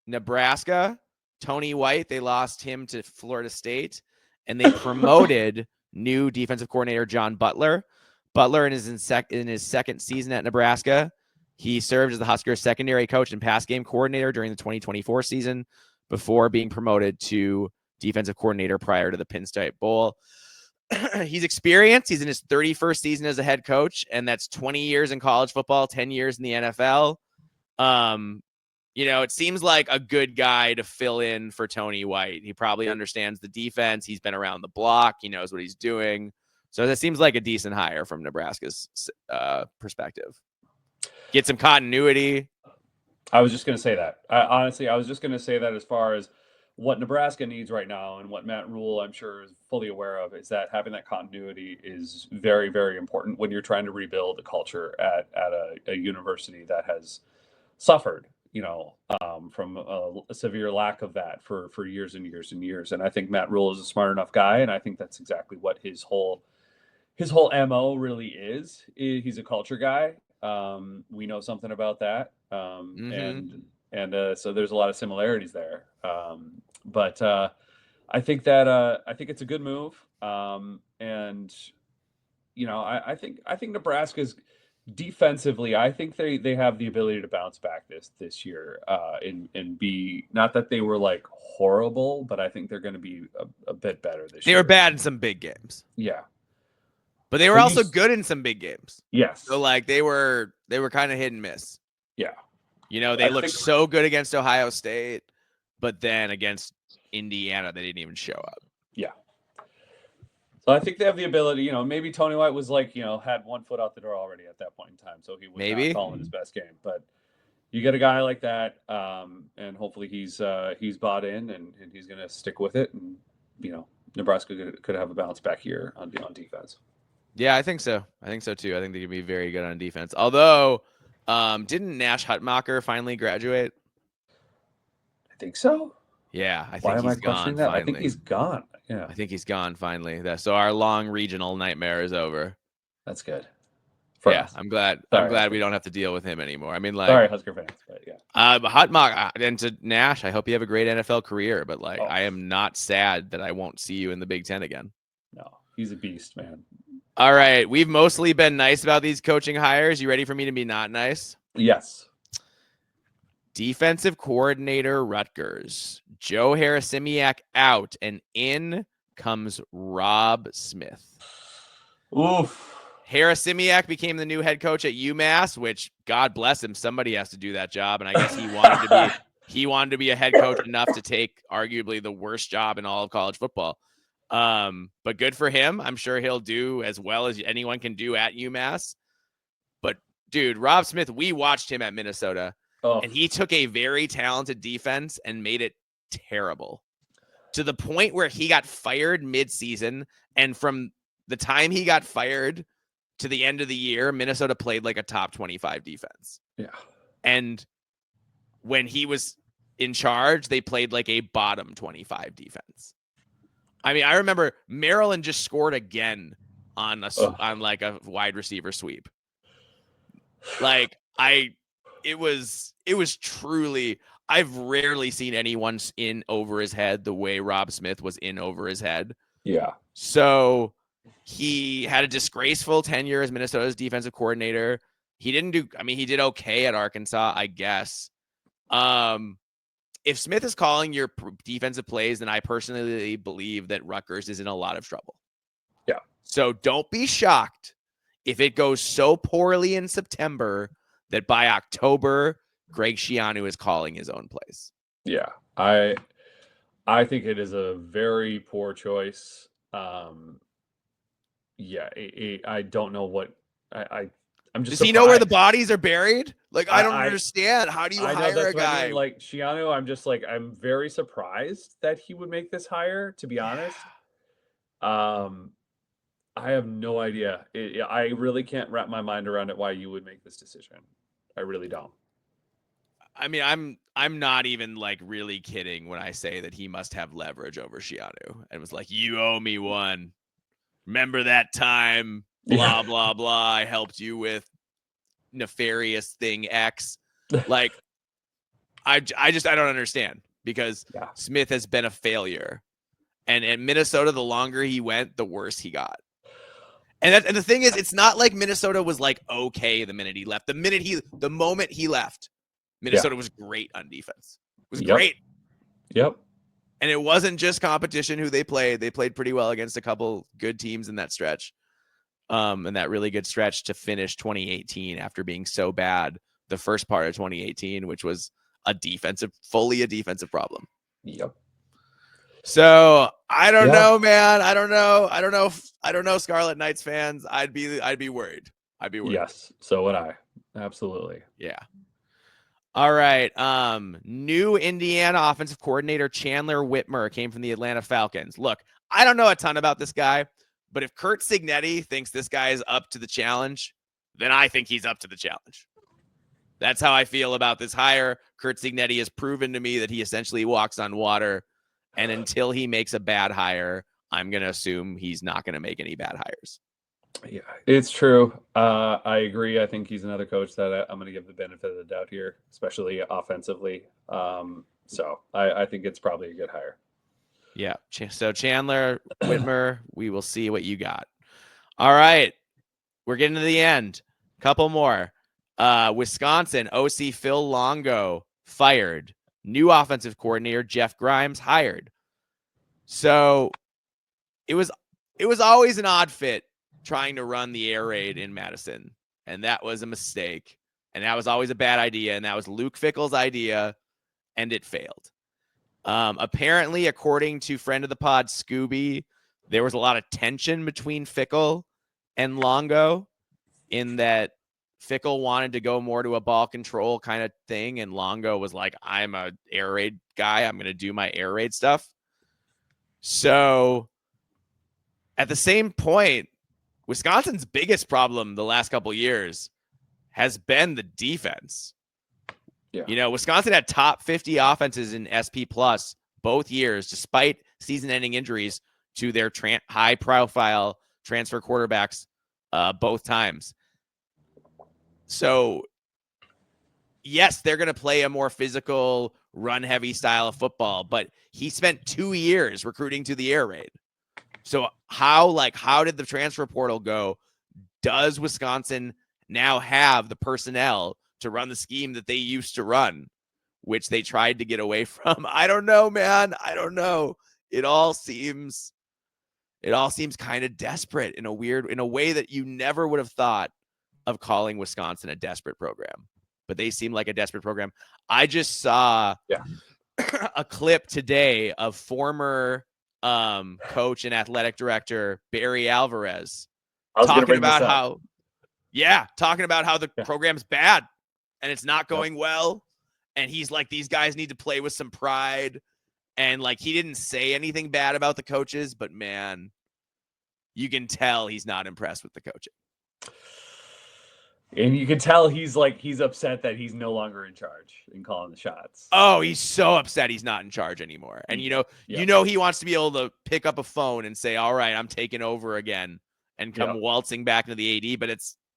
Nebraska. Tony White, they lost him to Florida State, and they promoted new defensive coordinator John Butler. Butler in his second season at Nebraska, he served as the Huskers' secondary coach and pass game coordinator during the 2024 season before being promoted to defensive coordinator prior to the Penn State Bowl. He's experienced. He's in his 31st season as a head coach, and that's 20 years in college football, 10 years in the NFL. It seems like a good guy to fill in for Tony White. He probably understands the defense. He's been around the block. He knows what he's doing. So that seems like a decent hire from Nebraska's perspective. Get some continuity. I was just going to say that. I was just going to say that as far as what Nebraska needs right now and what Matt Rule, I'm sure, is fully aware of, is that having that continuity is very, very important when you're trying to rebuild a culture at a university that has suffered, from a severe lack of that for years and years and years. And I think Matt Rule is a smart enough guy, and I think that's exactly what his whole MO really is. He's a culture guy. We know something about that. And so there's a lot of similarities there. But I think it's a good move. And I think Nebraska's defensively, I think they have the ability to bounce back this year, and be, not that they were like horrible, but I think they're going to be a bit better this year. They were bad in some big games. Yeah. But they were also good in some big games. Yes. So like they were kind of hit and miss. Yeah. They looked so good against Ohio State, but then against Indiana, they didn't even show up. Yeah. So I think they have the ability, maybe Tony White was like, had one foot out the door already at that point in time. So he was not calling his best game. But you get a guy like that, and hopefully he's bought in and he's going to stick with it. And, Nebraska could have a bounce back here on defense. Yeah, I think so. I think so too. I think they could be very good on defense. Although, didn't Nash Hutmacher finally graduate? I think so. Yeah, I think he's gone. Finally. I think he's gone. Yeah, I think he's gone finally. So our long regional nightmare is over. That's good. Yeah, I'm glad. I'm glad we don't have to deal with him anymore. I mean, like, sorry, Husker fans, but yeah. Hutmacher, and to Nash, I hope you have a great NFL career. But I am not sad that I won't see you in the Big Ten again. No, he's a beast, man. All right, we've mostly been nice about these coaching hires. You ready for me to be not nice? Yes. Defensive coordinator Rutgers, Joe Harasimiak out, and in comes Rob Smith. Oof. Harasimiak became the new head coach at UMass, which, God bless him, somebody has to do that job, and I guess he wanted to be a head coach enough to take arguably the worst job in all of college football. But good for him. I'm sure he'll do as well as anyone can do at UMass. But dude, Rob Smith, we watched him at Minnesota, and he took a very talented defense and made it terrible to the point where he got fired mid-season. And from the time he got fired to the end of the year, Minnesota played like a top 25 defense. Yeah. And when he was in charge, they played like a bottom 25 defense. I mean, I remember Maryland just scored again on like a wide receiver sweep. Like it was truly, I've rarely seen anyone in over his head the way Rob Smith was in over his head. Yeah. So he had a disgraceful tenure as Minnesota's defensive coordinator. He did okay at Arkansas, I guess. If Smith is calling your defensive plays, then I personally believe that Rutgers is in a lot of trouble. Yeah. So don't be shocked if it goes so poorly in September that by October, Greg Schiano is calling his own plays. Yeah. I think it is a very poor choice. I don't know what I'm just. Does he know where the bodies are buried? Like, I don't understand. How do you hire a guy like Schiano? I'm very surprised that he would make this hire, to be honest. I have no idea. I really can't wrap my mind around it, why you would make this decision. I really don't. I mean, I'm not even like really kidding when I say that he must have leverage over Schiano and was like, you owe me one. Remember that time? Blah, blah, blah. I helped you with nefarious thing X. Like, I don't understand, because Smith has been a failure. And in Minnesota, the longer he went, the worse he got. And the thing is, it's not like Minnesota was like okay the minute he left. The moment he left, Minnesota was great on defense. It was great. Yep. And it wasn't just competition who they played. They played pretty well against a couple good teams in that stretch. And that really good stretch to finish 2018 after being so bad the first part of 2018, which was fully a defensive problem. Yep. So I don't know, man. I don't know, Scarlet Knights fans. I'd be worried. Yes. So would I. Absolutely. Yeah. All right. New Indiana offensive coordinator Chandler Whitmer came from the Atlanta Falcons. Look, I don't know a ton about this guy, but if Curt Cignetti thinks this guy is up to the challenge, then I think he's up to the challenge. That's how I feel about this hire. Curt Cignetti has proven to me that he essentially walks on water. And until he makes a bad hire, I'm going to assume he's not going to make any bad hires. Yeah, it's true. I agree. I think he's another coach that I'm going to give the benefit of the doubt here, especially offensively. So I think it's probably a good hire. Yeah. So Chandler Whitmer, we will see what you got. All right. We're getting to the end. Couple more. Wisconsin OC Phil Longo fired. New offensive coordinator Jeff Grimes hired. So it was always an odd fit trying to run the air raid in Madison, and that was a mistake, and that was always a bad idea, and that was Luke Fickell's idea, and it failed. Apparently, according to friend of the pod Scooby, there was a lot of tension between Fickell and Longo in that Fickell wanted to go more to a ball control kind of thing, and Longo was like, I'm a air raid guy. I'm going to do my air raid stuff. So at the same point, Wisconsin's biggest problem the last couple of years has been the defense. Yeah. You know, Wisconsin had top 50 offenses in SP Plus both years, despite season-ending injuries to their high-profile transfer quarterbacks both times. So, yes, they're going to play a more physical, run-heavy style of football, but he spent 2 years recruiting to the air raid. So how did the transfer portal go? Does Wisconsin now have the personnel to run the scheme that they used to run, which they tried to get away from? I don't know, man. I don't know. It all seems kind of desperate in a way that you never would have thought of calling Wisconsin a desperate program, but they seem like a desperate program. I just saw a clip today of former coach and athletic director Barry Alvarez talking about how the program's bad and it's not going well. And he's like, these guys need to play with some pride. And like, he didn't say anything bad about the coaches, but man, you can tell he's not impressed with the coaching. And you can tell he's upset that he's no longer in charge and calling the shots. Oh, he's so upset he's not in charge anymore. And you know he wants to be able to pick up a phone and say, all right, I'm taking over again and come waltzing back into the AD, but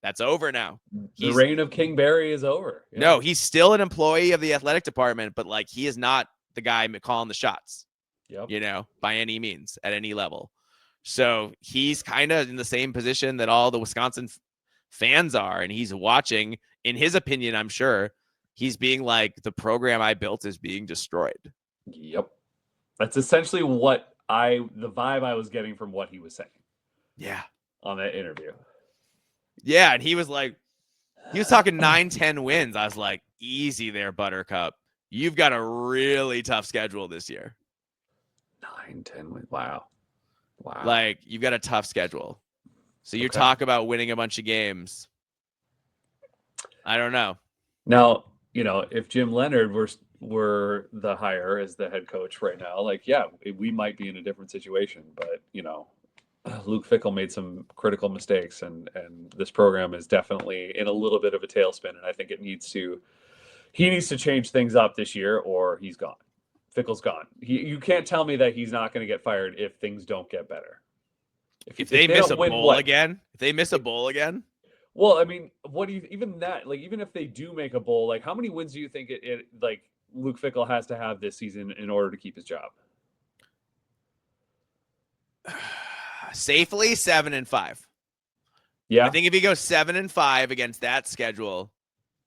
that's over now. The reign of King Barry is over. Yeah. No, he's still an employee of the athletic department, but like he is not the guy calling the shots. You know, by any means at any level. So he's kind of in the same position that all the Wisconsin fans are, and he's watching. In his opinion, I'm sure he's being like, the program I built is being destroyed. Yep. That's essentially the vibe I was getting from what he was saying. Yeah. On that interview. Yeah. And he was talking 9-10 wins. I was like, easy there, Buttercup. You've got a really tough schedule this year. 9-10 wins. Wow. Like, you've got a tough schedule. So you talk about winning a bunch of games. I don't know. Now, if Jim Leonard were the hire as the head coach right now, we might be in a different situation. But, Luke Fickell made some critical mistakes, and this program is definitely in a little bit of a tailspin. And I think he needs to change things up this year, or he's gone. Fickell's gone. You can't tell me that he's not going to get fired if things don't get better. If they miss a bowl again, well, I mean, even if they do make a bowl, how many wins do you think Luke Fickell has to have this season in order to keep his job? Safely 7-5. Yeah. I think if you go 7-5 against that schedule,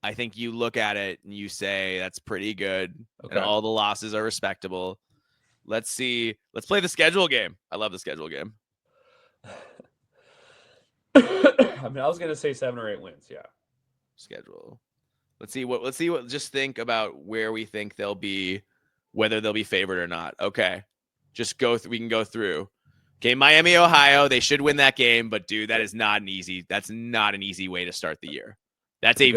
I think you look at it and you say that's pretty good, and all the losses are respectable. Let's see. Let's play the schedule game. I love the schedule game. I mean, I was gonna say 7 or 8 wins. Yeah. Schedule. Let's see what. Just think about where we think they'll be, whether they'll be favored or not. Okay, just go. We can go through. Okay, Miami, Ohio. They should win that game, but dude, that is not an easy. That's not an easy way to start the year. That's a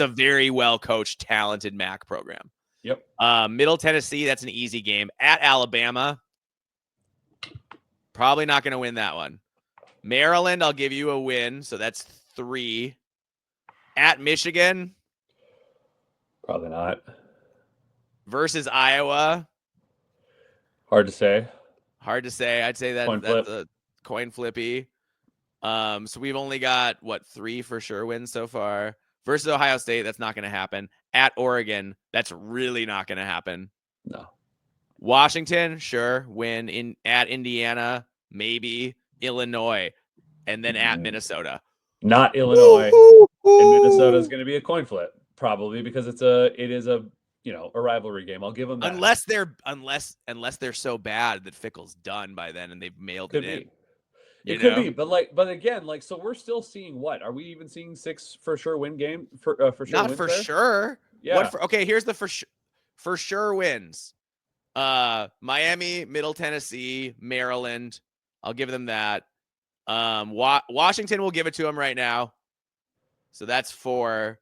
very well coached, talented MAC program. Yep. Middle Tennessee. That's an easy game. At Alabama. Probably not going to win that one. Maryland, I'll give you a win. So that's 3. At Michigan. Probably not. Versus Iowa. Hard to say. I'd say that's a coin flippy. So we've only got 3 for sure wins so far. Versus Ohio State, that's not going to happen. At Oregon, that's really not going to happen. No. Washington, sure, win. At Indiana, maybe. Illinois, and then at Minnesota. Not Illinois. And Minnesota is going to be a coin flip, probably, because it is a rivalry game. I'll give them that. Unless they're so bad that Fickle's done by then and they've mailed it in. It could be, but again, so we're still seeing what? Are we even seeing 6 for sure win game for sure? Not for sure. Yeah. Okay, here's the for sure wins. Miami, Middle Tennessee, Maryland. I'll give them that. Washington will give it to them right now. So that's 4.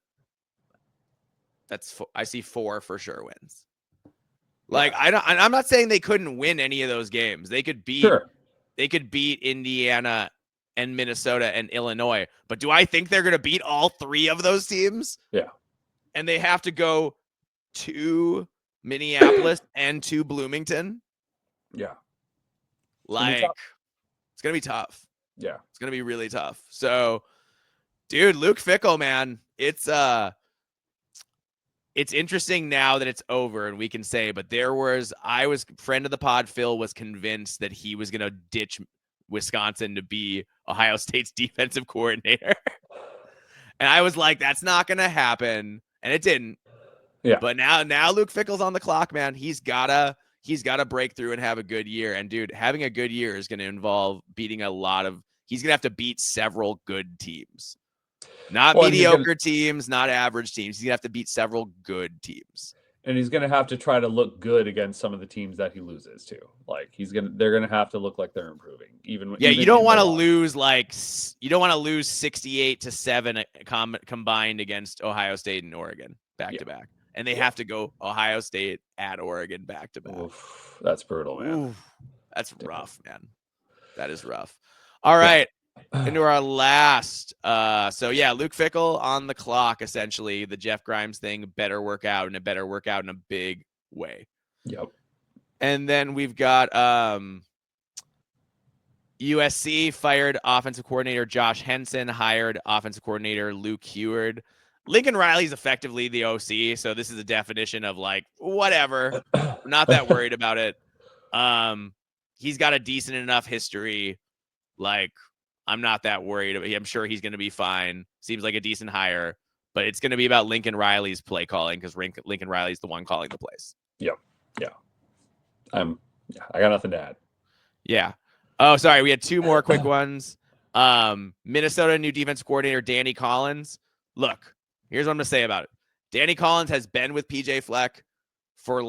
I see 4 for sure wins. I'm not saying they couldn't win any of those games. They could beat Indiana and Minnesota and Illinois. But do I think they're going to beat all 3 of those teams? Yeah. And they have to go to Minneapolis and to Bloomington? Yeah. It's going to be tough. Yeah. It's going to be really tough. So, dude, Luke Fickell, man, it's interesting now that it's over and we can say, but friend of the pod, Phil, was convinced that he was going to ditch Wisconsin to be Ohio State's defensive coordinator. And I was like, that's not going to happen. And it didn't. Yeah. But now Luke Fickell's on the clock, man. He's gotta break through and have a good year. And dude, having a good year is going to involve beating he's going to have to beat several good teams. Not mediocre teams, not average teams. He's going to have to beat several good teams. And he's going to have to try to look good against some of the teams that he loses to. They're going to have to look like they're improving. You don't want to lose 68-7 combined against Ohio State and Oregon back to back. And they have to go Ohio State at Oregon back to back. Oof, that's brutal, man. Oof, that's rough, man. That is rough. All right. Into our last. Luke Fickell on the clock, essentially. The Jeff Grimes thing better work out, and it better work out in a big way. Yep. And then we've got USC fired offensive coordinator Josh Henson, hired offensive coordinator Luke Heward. Lincoln Riley's effectively the OC, so this is a definition of whatever. We're not that worried about it. He's got a decent enough history. I'm not that worried. I'm sure he's going to be fine. Seems like a decent hire, but it's going to be about Lincoln Riley's play calling because Lincoln Riley's the one calling the plays. Yep. Yeah. I got nothing to add. Yeah. Oh, sorry. We had 2 more quick ones. Minnesota new defense coordinator Danny Collins. Look. Here's what I'm going to say about it. Danny Collins has been with PJ Fleck for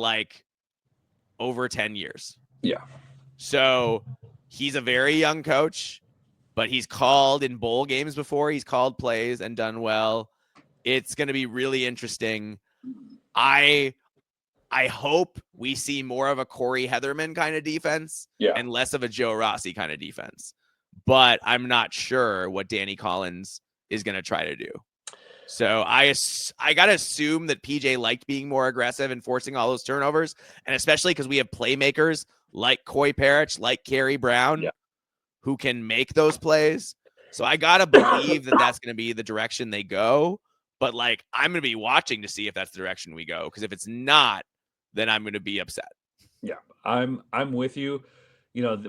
over 10 years. Yeah. So he's a very young coach, but he's called in bowl games before. He's called plays and done well. It's going to be really interesting. I hope we see more of a Corey Heatherman kind of defense and less of a Joe Rossi kind of defense. But I'm not sure what Danny Collins is going to try to do. So I got to assume that PJ liked being more aggressive and forcing all those turnovers, and especially because we have playmakers like Coy Parrish, like Kerry Brown, who can make those plays. So I got to believe that that's going to be the direction they go. But I'm going to be watching to see if that's the direction we go, because if it's not, then I'm going to be upset. Yeah, I'm with you.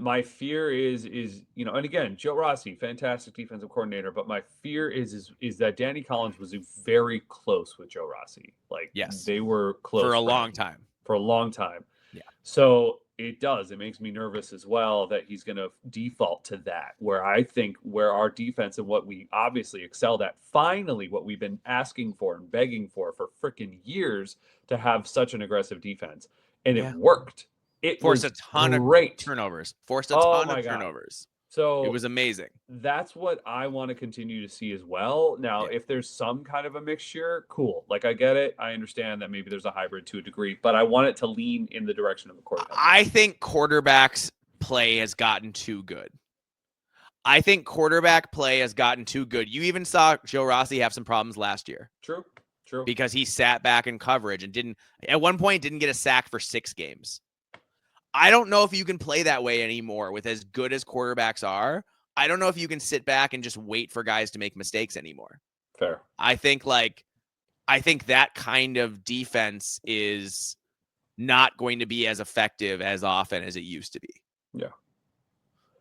my fear is, and again, Joe Rossi, fantastic defensive coordinator, but my fear is that Danny Collins was very close with Joe Rossi. Like, Yes. they were close For a friends long time. For a long time. Yeah. So it makes me nervous as well that he's going to default to that, where I think where our defense and what we obviously excelled at, finally what we've been asking for and begging for freaking years, to have such an aggressive defense. And Yeah. it worked. It Forced was a ton great. of turnovers. Forced a Oh ton my of God. turnovers. So it was amazing. That's what I want to continue to see as well. Now, Yeah. if there's some kind of a mixture, cool. Like, I get it. I understand that maybe there's a hybrid to a degree, but I want it to lean in the direction of a quarterback. I think quarterbacks play has gotten too good. You even saw Joe Rossi have some problems last year. True. Because he sat back in coverage and at one point didn't get a sack for 6 games. I don't know if you can play that way anymore with as good as quarterbacks are. I don't know if you can sit back and just wait for guys to make mistakes anymore. Fair. I think that kind of defense is not going to be as effective as often as it used to be. Yeah.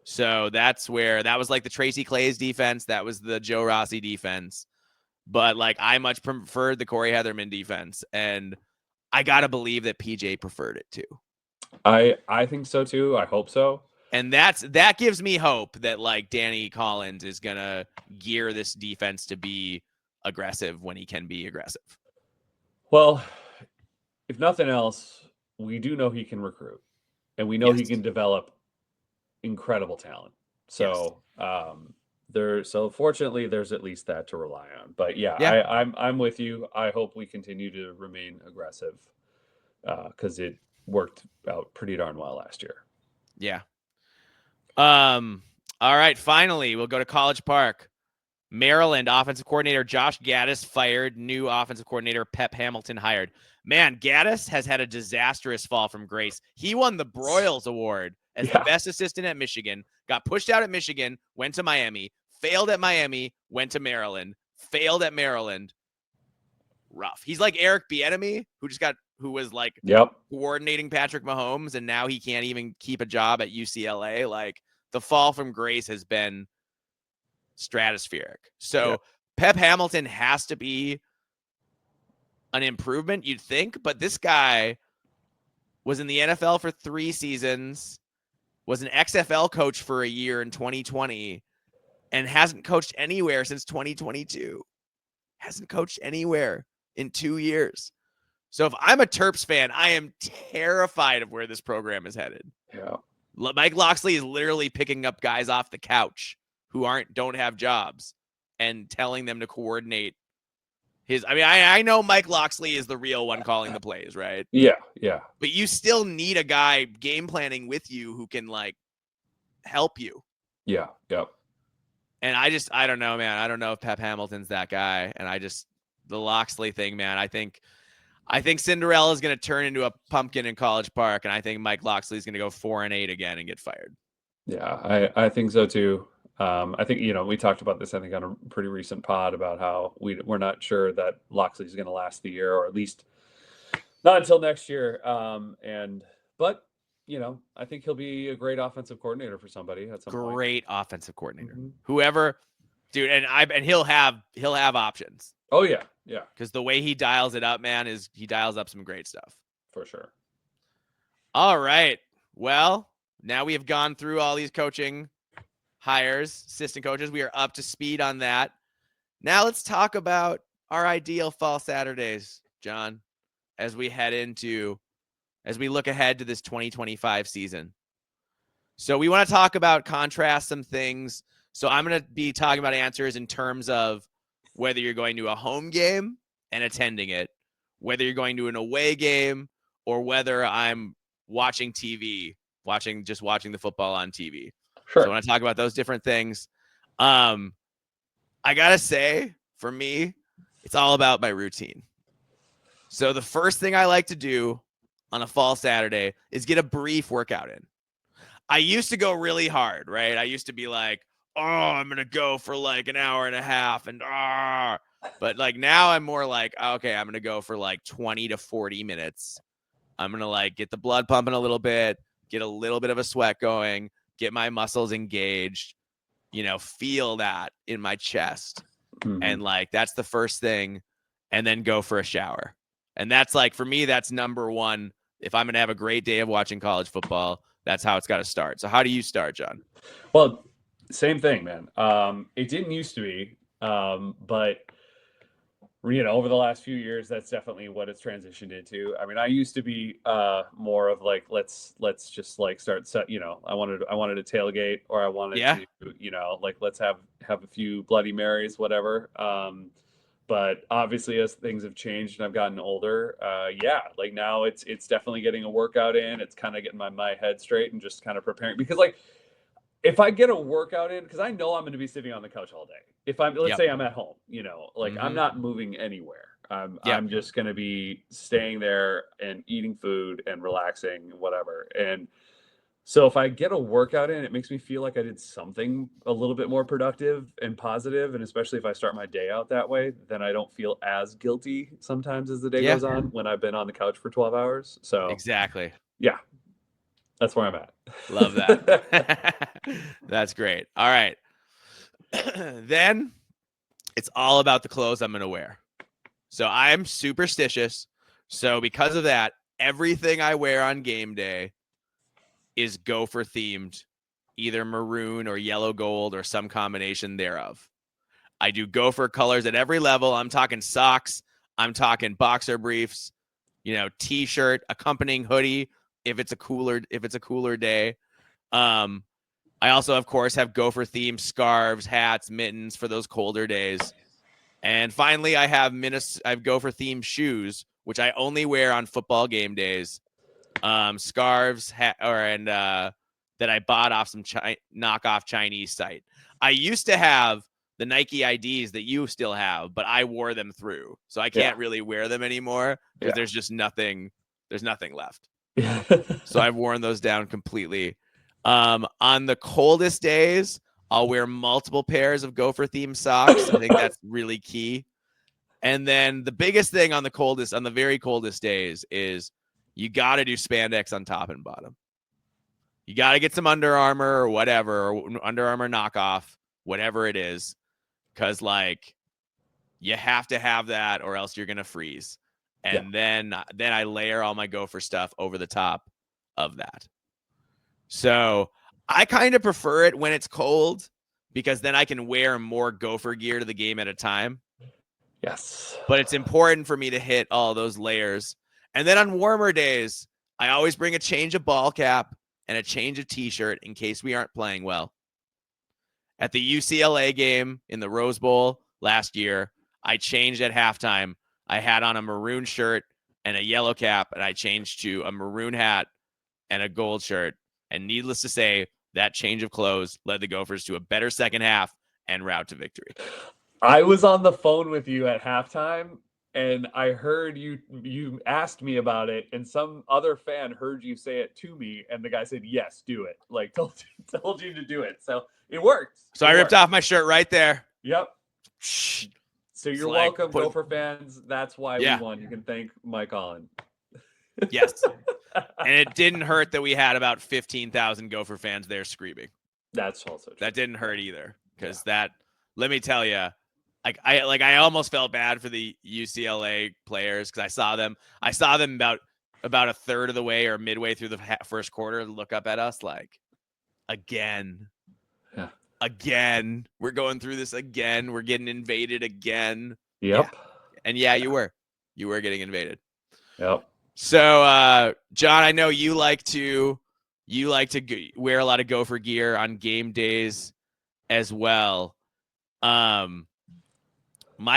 So that was like the Tracy Claeys defense. That was the Joe Rossi defense. But like, I much preferred the Corey Heatherman defense, and I gotta believe that PJ preferred it too. I think so too. I hope so. And that gives me hope that like Danny Collins is gonna gear this defense to be aggressive when he can be aggressive. Well, if nothing else, we do know he can recruit, and we know he can develop incredible talent. So so fortunately there's at least that to rely on. But yeah. I'm with you. I hope we continue to remain aggressive, because it worked out pretty darn well last year. Yeah. All right, finally we'll go to College Park. Maryland offensive coordinator Josh Gaddis fired. New offensive coordinator Pep Hamilton hired. Man, Gaddis has had a disastrous fall from grace. He won the Broyles Award as the best assistant at Michigan, got pushed out at Michigan, went to Miami, failed at Miami, went to Maryland, failed at Maryland. Rough. He's like Eric Bieniemy, who was like coordinating Patrick Mahomes, and now he can't even keep a job at UCLA. Like, the fall from grace has been stratospheric. So Pep Hamilton has to be an improvement, you'd think, but this guy was in the NFL for 3 seasons, was an XFL coach for a year in 2020, and hasn't coached anywhere since 2022. Hasn't coached anywhere in 2 years. So if I'm a Terps fan, I am terrified of where this program is headed. Yeah. Mike Locksley is literally picking up guys off the couch who don't have jobs and telling them to coordinate his. I mean, I know Mike Locksley is the real one calling the plays, right? Yeah. But you still need a guy game planning with you who can like help you. Yeah. And I don't know, man. I don't know if Pep Hamilton's that guy. And the Locksley thing, man, I think Cinderella is going to turn into a pumpkin in College Park. And I think Mike Locksley is going to go 4-8 again and get fired. Yeah, I think so too. I think, we talked about this, I think, on a pretty recent pod about how we're not sure that Locksley's going to last the year, or at least not until next year. But I think he'll be a great offensive coordinator for somebody at some point. Great offensive coordinator. Mm-hmm. Whoever, dude, and he'll have options. Oh yeah. Because the way he dials it up, man, is he dials up some great stuff. For sure. All right. Well, now we have gone through all these coaching hires, assistant coaches. We are up to speed on that. Now let's talk about our ideal fall Saturdays, John, as we look ahead to this 2025 season. So we want to talk about, contrast some things. So I'm going to be talking about answers in terms of whether you're going to a home game and attending it, whether you're going to an away game, or whether I'm watching TV, watching the football on TV. Sure. So I want to talk about those different things. I got to say, for me, it's all about my routine. So the first thing I like to do on a fall Saturday is get a brief workout in. I used to go really hard, right? I used to be like, oh, I'm going to go for like an hour and a half but like now I'm more like, okay, I'm going to go for like 20 to 40 minutes. I'm going to like get the blood pumping a little bit, get a little bit of a sweat going, get my muscles engaged, feel that in my chest. Mm-hmm. And like, that's the first thing. And then go for a shower. And that's like, for me, that's number one. If I'm going to have a great day of watching college football, that's how it's got to start. So how do you start, John? Well, same thing, man. It didn't used to be, but over the last few years, that's definitely what it's transitioned into. I mean, I used to be more of like, let's just like start set. I wanted to tailgate, or I wanted Yeah. to, like let's have a few Bloody Marys, whatever. But obviously, as things have changed and I've gotten older, like now it's definitely getting a workout in. It's kind of getting my head straight and just kind of preparing, because like, if I get a workout in, because I know I'm going to be sitting on the couch all day. If let's say I'm at home, like I'm not moving anywhere. I'm just going to be staying there and eating food and relaxing, whatever. And so if I get a workout in, it makes me feel like I did something a little bit more productive and positive. And especially if I start my day out that way, then I don't feel as guilty sometimes as the day goes on when I've been on the couch for 12 hours. So exactly. Yeah. That's where I'm at. Love that. That's great. All right. Then it's all about the clothes I'm going to wear. So I'm superstitious. So because of that, everything I wear on game day is Gopher themed, either maroon or yellow gold or some combination thereof. I do Gopher colors at every level. I'm talking socks. I'm talking boxer briefs, t-shirt, accompanying hoodie if it's a cooler day. I also, of course, have Gopher themed scarves, hats, mittens for those colder days. And finally, I have Gopher themed shoes, which I only wear on football game days. Scarves, that I bought off some knockoff Chinese site. I used to have the Nike IDs that you still have, but I wore them through, so I can't really wear them anymore because there's just nothing. There's nothing left. So I've worn those down completely. On the coldest days, I'll wear multiple pairs of Gopher themed socks. I think that's really key. And then the biggest thing on the very coldest days is you got to do spandex on top and bottom. You got to get some Under Armour or whatever, or Under Armour knockoff, whatever it is, because like you have to have that or else you're going to freeze. And then I layer all my Gopher stuff over the top of that. So I kind of prefer it when it's cold, because then I can wear more Gopher gear to the game at a time. Yes. But it's important for me to hit all those layers. And then on warmer days, I always bring a change of ball cap and a change of t-shirt in case we aren't playing well. At the UCLA game in the Rose Bowl last year, I changed at halftime. I had on a maroon shirt and a yellow cap, and I changed to a maroon hat and a gold shirt. And needless to say, that change of clothes led the Gophers to a better second half and route to victory. I was on the phone with you at halftime, and I heard you asked me about it, and some other fan heard you say it to me, and the guy said, "Yes, do it." Like told you to do it. So it worked. So I ripped off my shirt right there. Yep. So you're welcome, Gopher fans. That's why we won. You can thank Mike Allen. Yes. And it didn't hurt that we had about 15,000 Gopher fans there screaming. That's also true. That didn't hurt either, because let me tell you, I almost felt bad for the UCLA players, because I saw them about a third of the way or midway through the first quarter look up at us like, again, we're going through this again. We're getting invaded again. Yep. Yeah. And you were getting invaded. Yep. So, John, I know you like to wear a lot of Gopher gear on game days as well. My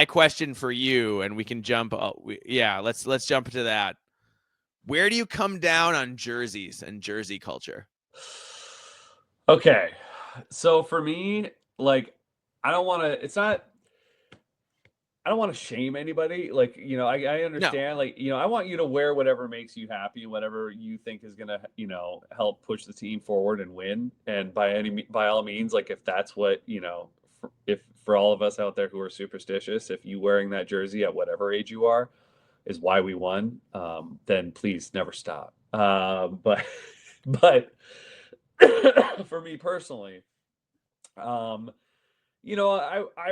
question for you, and we can jump. Let's jump to that. Where do you come down on jerseys and jersey culture? Okay, so for me, like, I don't want to shame anybody. Like, I understand. No. Like, I want you to wear whatever makes you happy, whatever you think is gonna, help push the team forward and win. And by all means, like, if that's what, if for all of us out there who are superstitious, if you wearing that jersey at whatever age you are is why we won, then please never stop. But But for me personally, I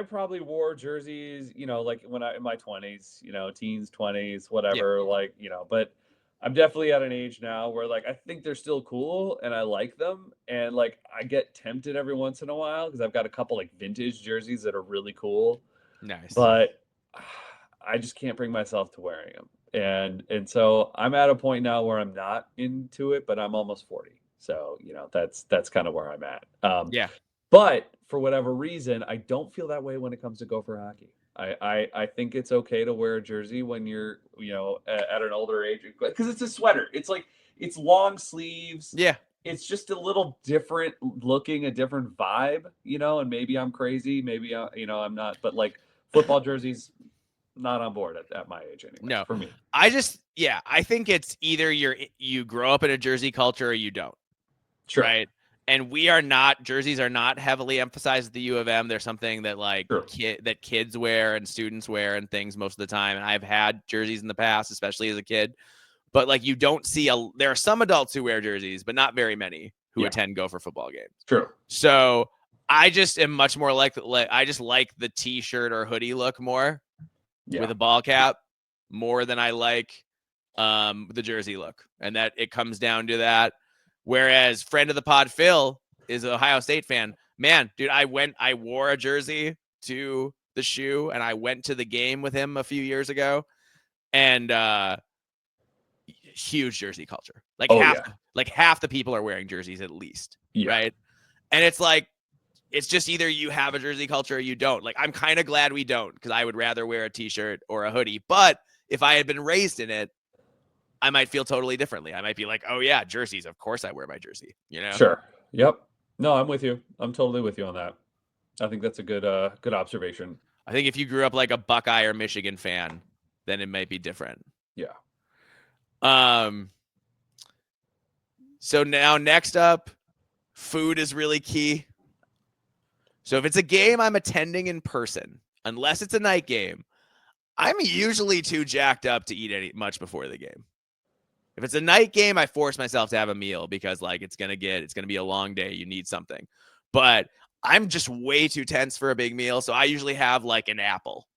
probably wore jerseys, like when I in my 20s, teens, 20s, Yeah. whatever, like, but I'm definitely at an age now where like I think they're still cool and I like them and like I get tempted every once in a while because I've got a couple like vintage jerseys that are really cool, Nice. but I just can't bring myself to wearing them. And so I'm at a point now where I'm not into it, but I'm almost 40. So, that's kind of where I'm at. Yeah. But for whatever reason, I don't feel that way when it comes to Gopher hockey. I think it's okay to wear a jersey when you're, at an older age because it's a sweater. It's like it's long sleeves. Yeah. It's just a little different looking, a different vibe, and maybe I'm crazy, maybe I'm not, but like football jerseys, not on board at my age anyway. No. For me. I think it's either you grow up in a jersey culture or you don't. Sure. Right. And jerseys are not heavily emphasized at the U of M. They're something that like Sure. that kids wear and students wear and things most of the time. And I've had jerseys in the past, especially as a kid. But like you don't see there are some adults who wear jerseys, but not very many who attend Gopher football games. True. So I just am much more like I just like the t-shirt or hoodie look more with a ball cap more than I like the jersey look. And that it comes down to that. Whereas friend of the pod, Phil, is an Ohio State fan. Man, dude, I wore a jersey to the shoe and I went to the game with him a few years ago. And huge jersey culture. Like half the people are wearing jerseys at least. Yeah. Right. And it's like, it's just either you have a jersey culture or you don't. Like, I'm kind of glad we don't because I would rather wear a t-shirt or a hoodie. But if I had been raised in it, I might feel totally differently. I might be like, oh yeah, jerseys. Of course I wear my jersey, Sure. Yep. No, I'm with you. I'm totally with you on that. I think that's a good observation. I think if you grew up like a Buckeye or Michigan fan, then it might be different. Yeah. So now next up, food is really key. So if it's a game I'm attending in person, unless it's a night game, I'm usually too jacked up to eat much before the game. If it's a night game, I force myself to have a meal because like it's gonna be a long day. You need something, but I'm just way too tense for a big meal. So I usually have like an apple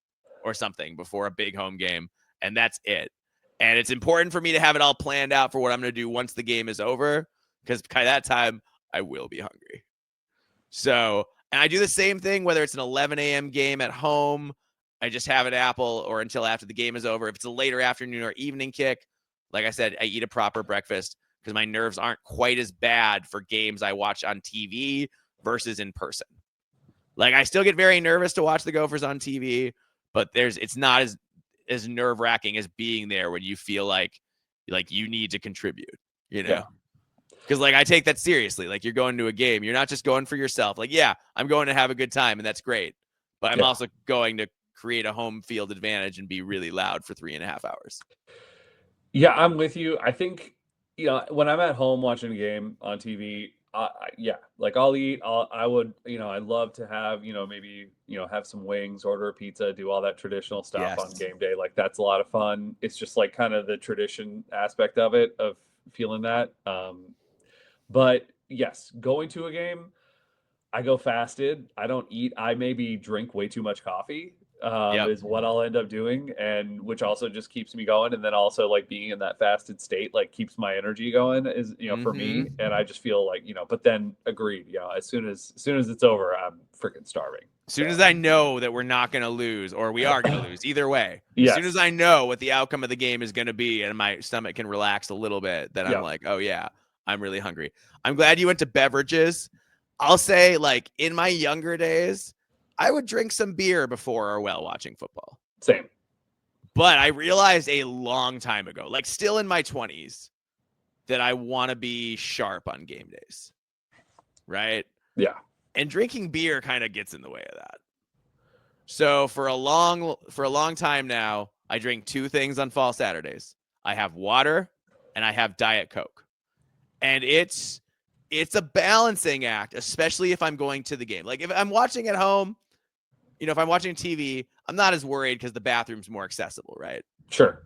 or something before a big home game, and that's it. And it's important for me to have it all planned out for what I'm gonna do once the game is over, because by that time I will be hungry. So, and I do the same thing whether it's an 11 a.m. game at home. I just have an apple or until after the game is over. If it's a later afternoon or evening kick, like I said, I eat a proper breakfast because my nerves aren't quite as bad for games I watch on TV versus in person. Like I still get very nervous to watch the Gophers on TV, but it's not as nerve-wracking as being there when you feel like you need to contribute, Yeah. Because like I take that seriously. Like you're going to a game. You're not just going for yourself. Like, yeah, I'm going to have a good time and that's great. But I'm also going to create a home field advantage and be really loud for 3.5 hours. Yeah, I'm with you. I think, when I'm at home watching a game on TV, like I'll eat. I would, I'd love to have, maybe, have some wings, order a pizza, do all that traditional stuff on game day. Like that's a lot of fun. It's just like kind of the tradition aspect of it, of feeling that. But yes, going to a game, I go fasted. I don't eat. I maybe drink way too much coffee. Is what I'll end up doing, and which also just keeps me going. And then also like being in that fasted state, like keeps my energy going is, for me. And I just feel like, but then agreed, as soon as it's over, I'm freaking starving. As soon as I know that we're not going to lose or we are going to lose, either way, as soon as I know what the outcome of the game is going to be and my stomach can relax a little bit, then I'm like, oh yeah, I'm really hungry. I'm glad you went to beverages. I'll say like in my younger days, I would drink some beer before or while watching football. Same. But I realized a long time ago, like still in my 20s, that I want to be sharp on game days. Right? Yeah. And drinking beer kind of gets in the way of that. So for a long time now, I drink two things on fall Saturdays. I have water and I have Diet Coke. And it's a balancing act, especially if I'm going to the game. Like if I'm watching at home, if I'm watching TV, I'm not as worried because the bathroom's more accessible, right? Sure.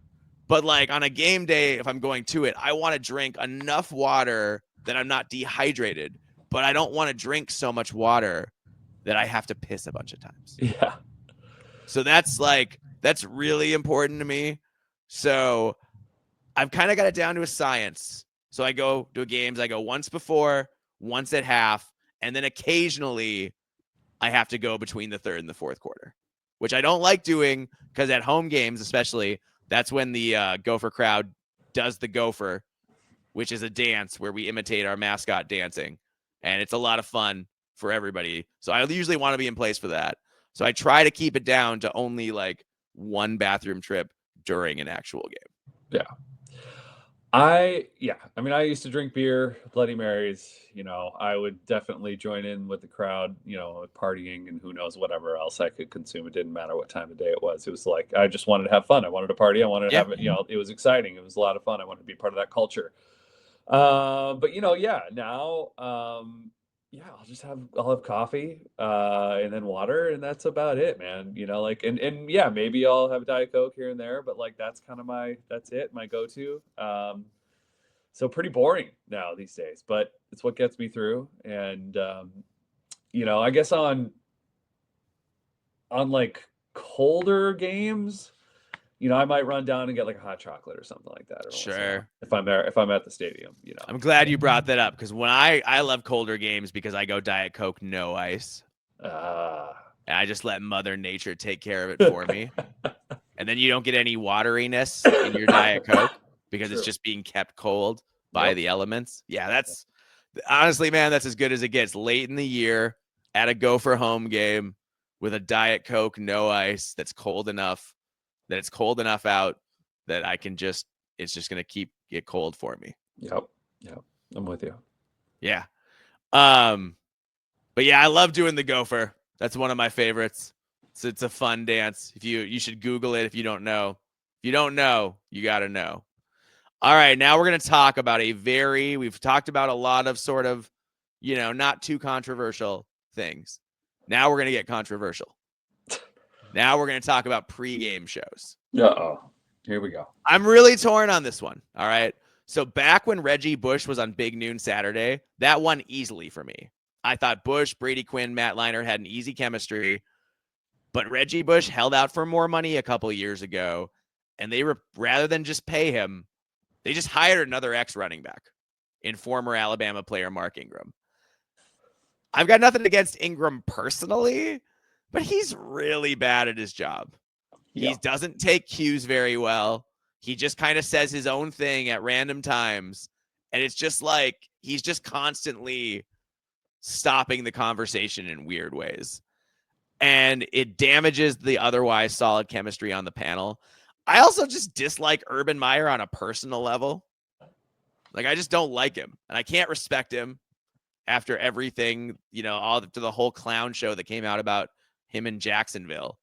But like on a game day, if I'm going to it, I want to drink enough water that I'm not dehydrated, but I don't want to drink so much water that I have to piss a bunch of times. Yeah. So that's really important to me. So I've kind of got it down to a science. So I go to games, I go once before, once at half, and then occasionally I have to go between the third and the fourth quarter, which I don't like doing because at home games, especially, that's when the Gopher crowd does the Gopher, which is a dance where we imitate our mascot dancing. And it's a lot of fun for everybody. So I usually want to be in place for that. So I try to keep it down to only like one bathroom trip during an actual game. Yeah. I mean, I used to drink beer, Bloody Marys. I would definitely join in with the crowd, partying and who knows whatever else I could consume. It didn't matter what time of day it was. It was like I just wanted to have fun. I wanted to party. I wanted to have it. It was exciting. It was a lot of fun. I wanted to be part of that culture. But now, I'll have coffee, and then water, and that's about it, man. And yeah, maybe I'll have Diet Coke here and there, but like that's kind of that's it, my go-to. So pretty boring now these days, but it's what gets me through. And I guess on like colder games, I might run down and get like a hot chocolate or something like that. Sure. If I'm there, if I'm at the stadium, I'm glad you brought that up because when I love colder games because I go Diet Coke, no ice. And I just let Mother Nature take care of it for me. And then you don't get any wateriness in your Diet Coke because it's just being kept cold by the elements. Yeah, that's honestly, man, that's as good as it gets. Late in the year at a Gopher home game with a Diet Coke, no ice, that's cold enough. That it's cold enough out that it's just going to keep it cold for me. Yep. I'm with you. Yeah. But yeah, I love doing the Gopher. That's one of my favorites. It's a fun dance. You should Google it if you don't know. If you don't know, you got to know. All right. Now we're going to talk about we've talked about a lot of sort of, not too controversial things. Now we're going to get controversial. Now we're going to talk about pregame shows. Uh-oh. Here we go. I'm really torn on this one. All right. So back when Reggie Bush was on Big Noon Saturday, that won easily for me. I thought Bush, Brady Quinn, Matt Leinart had an easy chemistry, but Reggie Bush held out for more money a couple of years ago, and they were rather than just pay him, they just hired another ex-running back in former Alabama player Mark Ingram. I've got nothing against Ingram personally, but he's really bad at his job. He doesn't take cues very well. He just kind of says his own thing at random times. And it's just like he's just constantly stopping the conversation in weird ways. And it damages the otherwise solid chemistry on the panel. I also just dislike Urban Meyer on a personal level. Like, I just don't like him. And I can't respect him after everything, all to the whole clown show that came out about him in Jacksonville.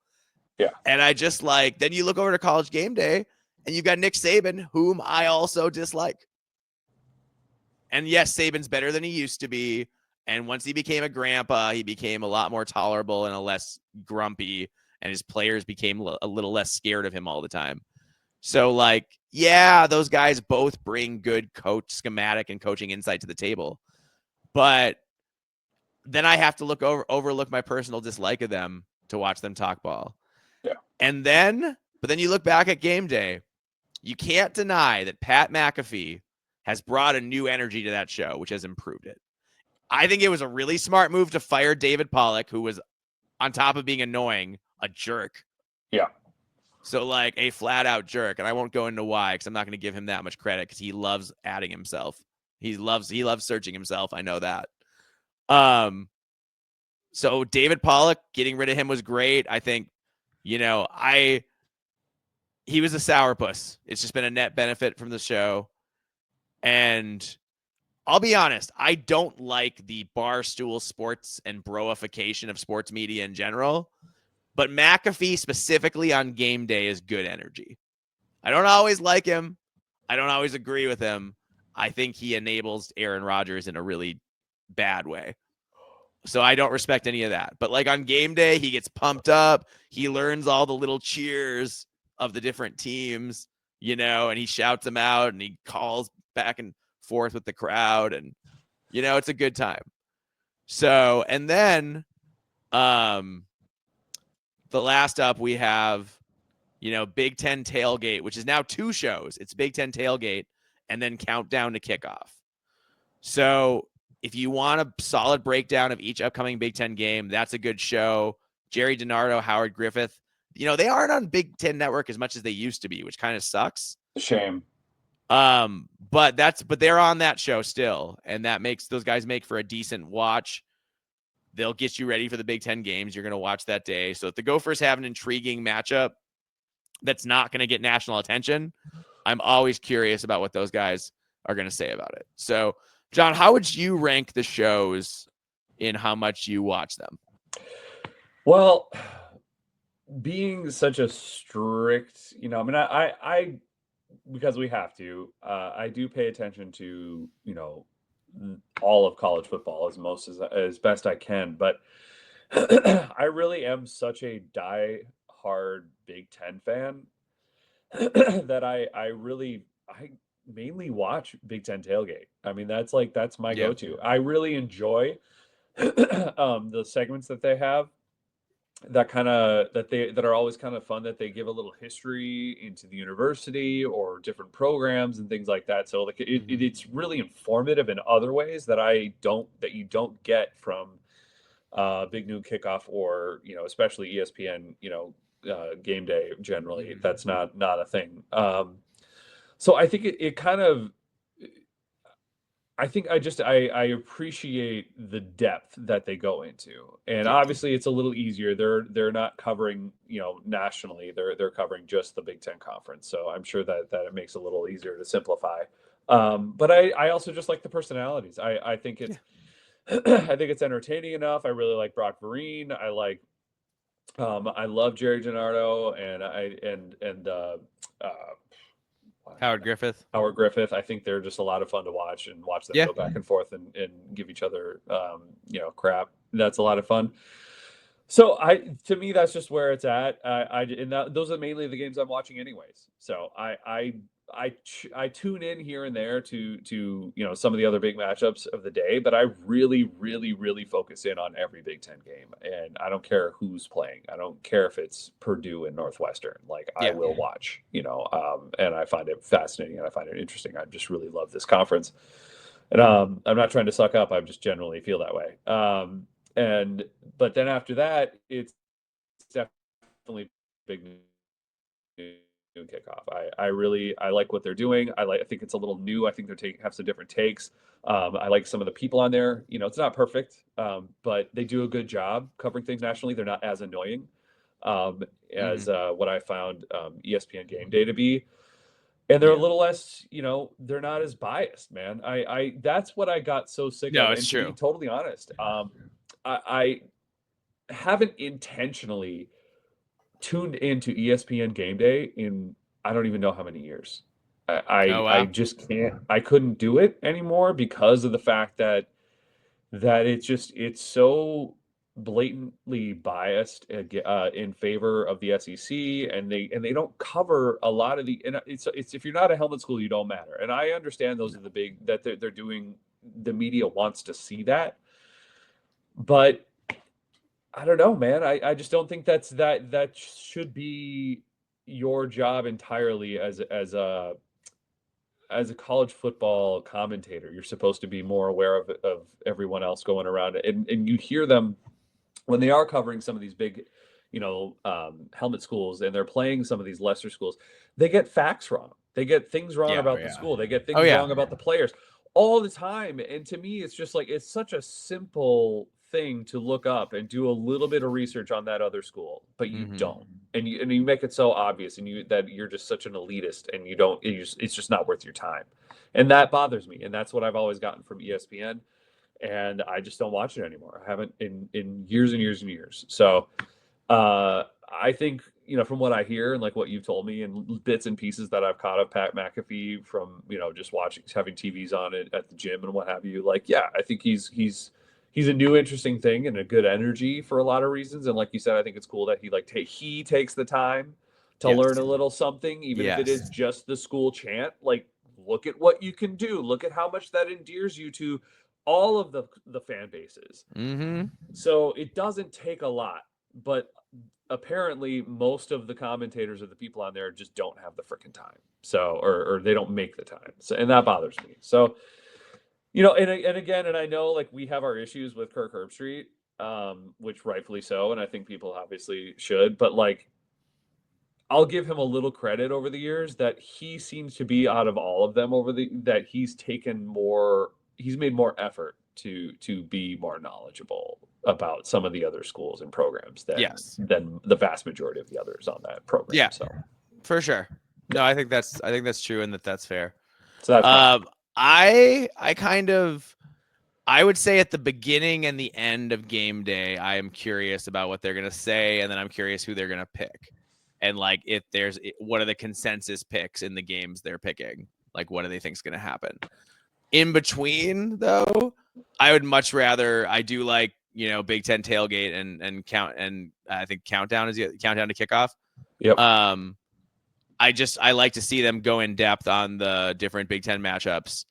Yeah. And I just then you look over to College Game Day and you've got Nick Saban, whom I also dislike. And yes, Saban's better than he used to be. And once he became a grandpa, he became a lot more tolerable and a less grumpy. And his players became a little less scared of him all the time. So those guys both bring good coach schematic and coaching insight to the table. But then I have to overlook my personal dislike of them to watch them talk ball. Yeah. But then you look back at Game Day, you can't deny that Pat McAfee has brought a new energy to that show, which has improved it. I think it was a really smart move to fire David Pollack, who was, on top of being annoying, a jerk. Yeah. So a flat out jerk. And I won't go into why, because I'm not going to give him that much credit because he loves adding himself. He loves searching himself. I know that. So David Pollack, getting rid of him was great. I think, he was a sourpuss. It's just been a net benefit from the show. And I'll be honest, I don't like the barstool sports and broification of sports media in general, but McAfee specifically on Game Day is good energy. I don't always like him. I don't always agree with him. I think he enables Aaron Rodgers in a really bad way. So I don't respect any of that. But on Game Day, he gets pumped up. He learns all the little cheers of the different teams, and he shouts them out and he calls back and forth with the crowd. And It's a good time. So, and then the last up we have, Big Ten Tailgate, which is now 2 shows. It's Big Ten Tailgate and then Countdown to Kickoff. So if you want a solid breakdown of each upcoming Big Ten game, that's a good show. Jerry DiNardo, Howard Griffith, they aren't on Big Ten Network as much as they used to be, which kind of sucks. Shame. But they're on that show still, and that makes those guys make for a decent watch. They'll get you ready for the Big Ten games you're going to watch that day. So if the Gophers have an intriguing matchup that's not going to get national attention, I'm always curious about what those guys are going to say about it. So, John, how would you rank the shows in how much you watch them? Well, being such a strict, I because we have to, I do pay attention to, all of college football as best I can, but I really am such a die-hard Big Ten fan that I mainly watch Big Ten Tailgate. I mean, that's my go-to. I really enjoy the segments that they have that are always kind of fun, that they give a little history into the university or different programs and things like that. So like it's really informative in other ways that you don't get from Big Noon Kickoff or especially ESPN game day. Generally that's not a thing. So I think it kind of, I think I appreciate the depth that they go into, and obviously it's a little easier. They're not covering nationally. They're covering just the Big Ten Conference, so I'm sure that it makes it a little easier to simplify. But I also just like the personalities. I think it's I think it's entertaining enough. I really like Brock Vereen. I love Jerry DiNardo and Howard Griffith. I think they're just a lot of fun to watch and watch them go back and forth and give each other, crap. That's a lot of fun. So to me, that's just where it's at. Those are mainly the games I'm watching anyways. So I tune in here and there to some of the other big matchups of the day, but I really, really, really focus in on every Big Ten game, and I don't care who's playing. I don't care if it's Purdue and Northwestern. I will watch, and I find it fascinating and I find it interesting. I just really love this conference, and I'm not trying to suck up. I just generally feel that way. But then after that, it's definitely big Kickoff. I like what they're doing. I think it's a little new. I think have some different takes. I like some of the people on there. It's not perfect, but they do a good job covering things nationally. They're not as annoying as what I found ESPN Game Day to be. And they're a little less, they're not as biased, man. That's what I got so sick of. It's true. To be totally honest, I haven't intentionally tuned into ESPN Game Day in I don't even know how many years. I just can't. I couldn't do it anymore because of the fact that it's so blatantly biased in favor of the SEC, and they don't cover a lot of the. And it's if you're not a helmet school, you don't matter. And I understand those are the big that they're doing. The media wants to see that, but I don't know, man. I just don't think that should be your job entirely as a college football commentator. You're supposed to be more aware of everyone else going around, and you hear them when they are covering some of these big, helmet schools, and they're playing some of these lesser schools. They get facts wrong. They get things wrong about the school. They get things wrong about the players all the time. And to me, it's just it's such a simple thing to look up and do a little bit of research on that other school, but you don't, and you make it so obvious, and that you're just such an elitist, and you don't. It's just not worth your time, and that bothers me. And that's what I've always gotten from ESPN, and I just don't watch it anymore. I haven't in years and years and years. So I think from what I hear and what you've told me and bits and pieces that I've caught of Pat McAfee from just having TVs on it at the gym and what have you. I think he's a new interesting thing and a good energy for a lot of reasons. And like you said, I think it's cool that he takes the time to learn a little something, even if it is just the school chant. Look at what you can do. Look at how much that endears you to all of the fan bases. Mm-hmm. So it doesn't take a lot, but apparently most of the commentators or the people on there just don't have the freaking time. So, or they don't make the time. So, and that bothers me. So, and again, and I know like we have our issues with Kirk Herbstreit, which rightfully so, and I think people obviously should, but like I'll give him a little credit over the years that he seems to be out of all of them that he's made more effort to be more knowledgeable about some of the other schools and programs than the vast majority of the others on that program. Yeah, so for sure. No, I think that's true, and that's fair. So that's I would say at the beginning and the end of game day, I am curious about what they're gonna say, and then I'm curious who they're gonna pick, and like what are the consensus picks in the games they're picking? Like, what do they think is gonna happen? In between, though, I would much rather. I do like Big Ten tailgate and count, and I think countdown to kickoff. Yep. I like to see them go in depth on the different Big Ten matchups.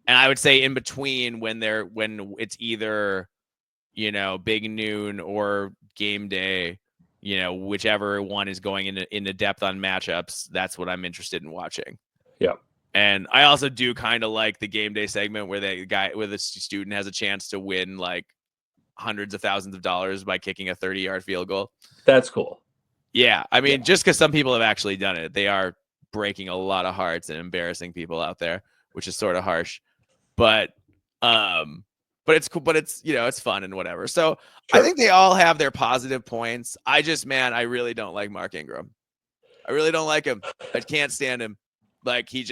And I would say in between when it's either, big noon or game day, whichever one is going into depth on matchups, that's what I'm interested in watching. Yeah. And I also do kind of like the game day segment where the student has a chance to win like hundreds of thousands of dollars by kicking a 30-yard field goal. That's cool. Yeah. I mean, just because some people have actually done it, they are breaking a lot of hearts and embarrassing people out there, which is sort of harsh. But it's cool, but it's, it's fun and whatever. So sure. I think they all have their positive points. I really don't like Mark Ingram. I really don't like him. I can't stand him. Like he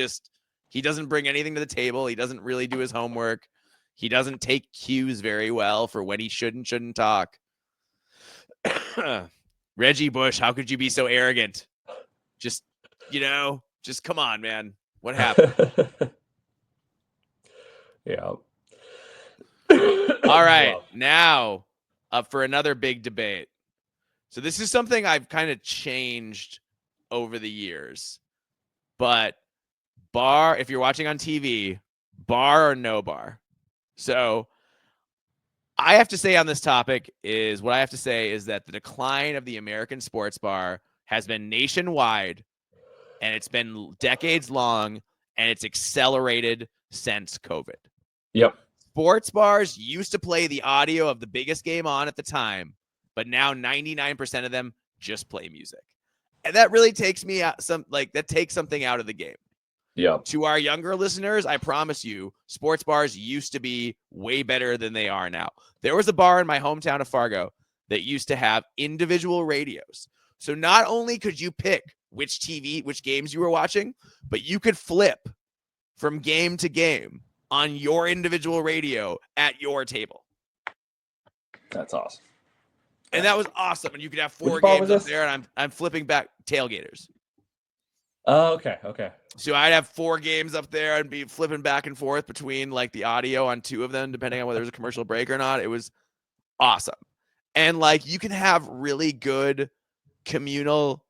doesn't bring anything to the table. He doesn't really do his homework. He doesn't take cues very well for when he shouldn't talk. Reggie Bush, how could you be so arrogant? Just come on, man. What happened? Yeah. All right. Now up for another big debate. So this is something I've kind of changed over the years. But if you're watching on TV, bar or no bar. So I have to say on this topic is that the decline of the American sports bar has been nationwide, and it's been decades long, and it's accelerated since COVID. Yep. Sports bars used to play the audio of the biggest game on at the time, but now 99% of them just play music. And that really takes me out takes something out of the game. Yeah. To our younger listeners, I promise you, sports bars used to be way better than they are now. There was a bar in my hometown of Fargo that used to have individual radios. So not only could you pick which games you were watching, but you could flip from game to game on your individual radio at your table. That's awesome. And that was awesome. And you could have 4 games up there, and I'm flipping back tailgaters. Oh, okay. So I'd have 4 games up there and be flipping back and forth between like the audio on 2 of them, depending on whether there's a commercial break or not. It was awesome. And like you can have really good communal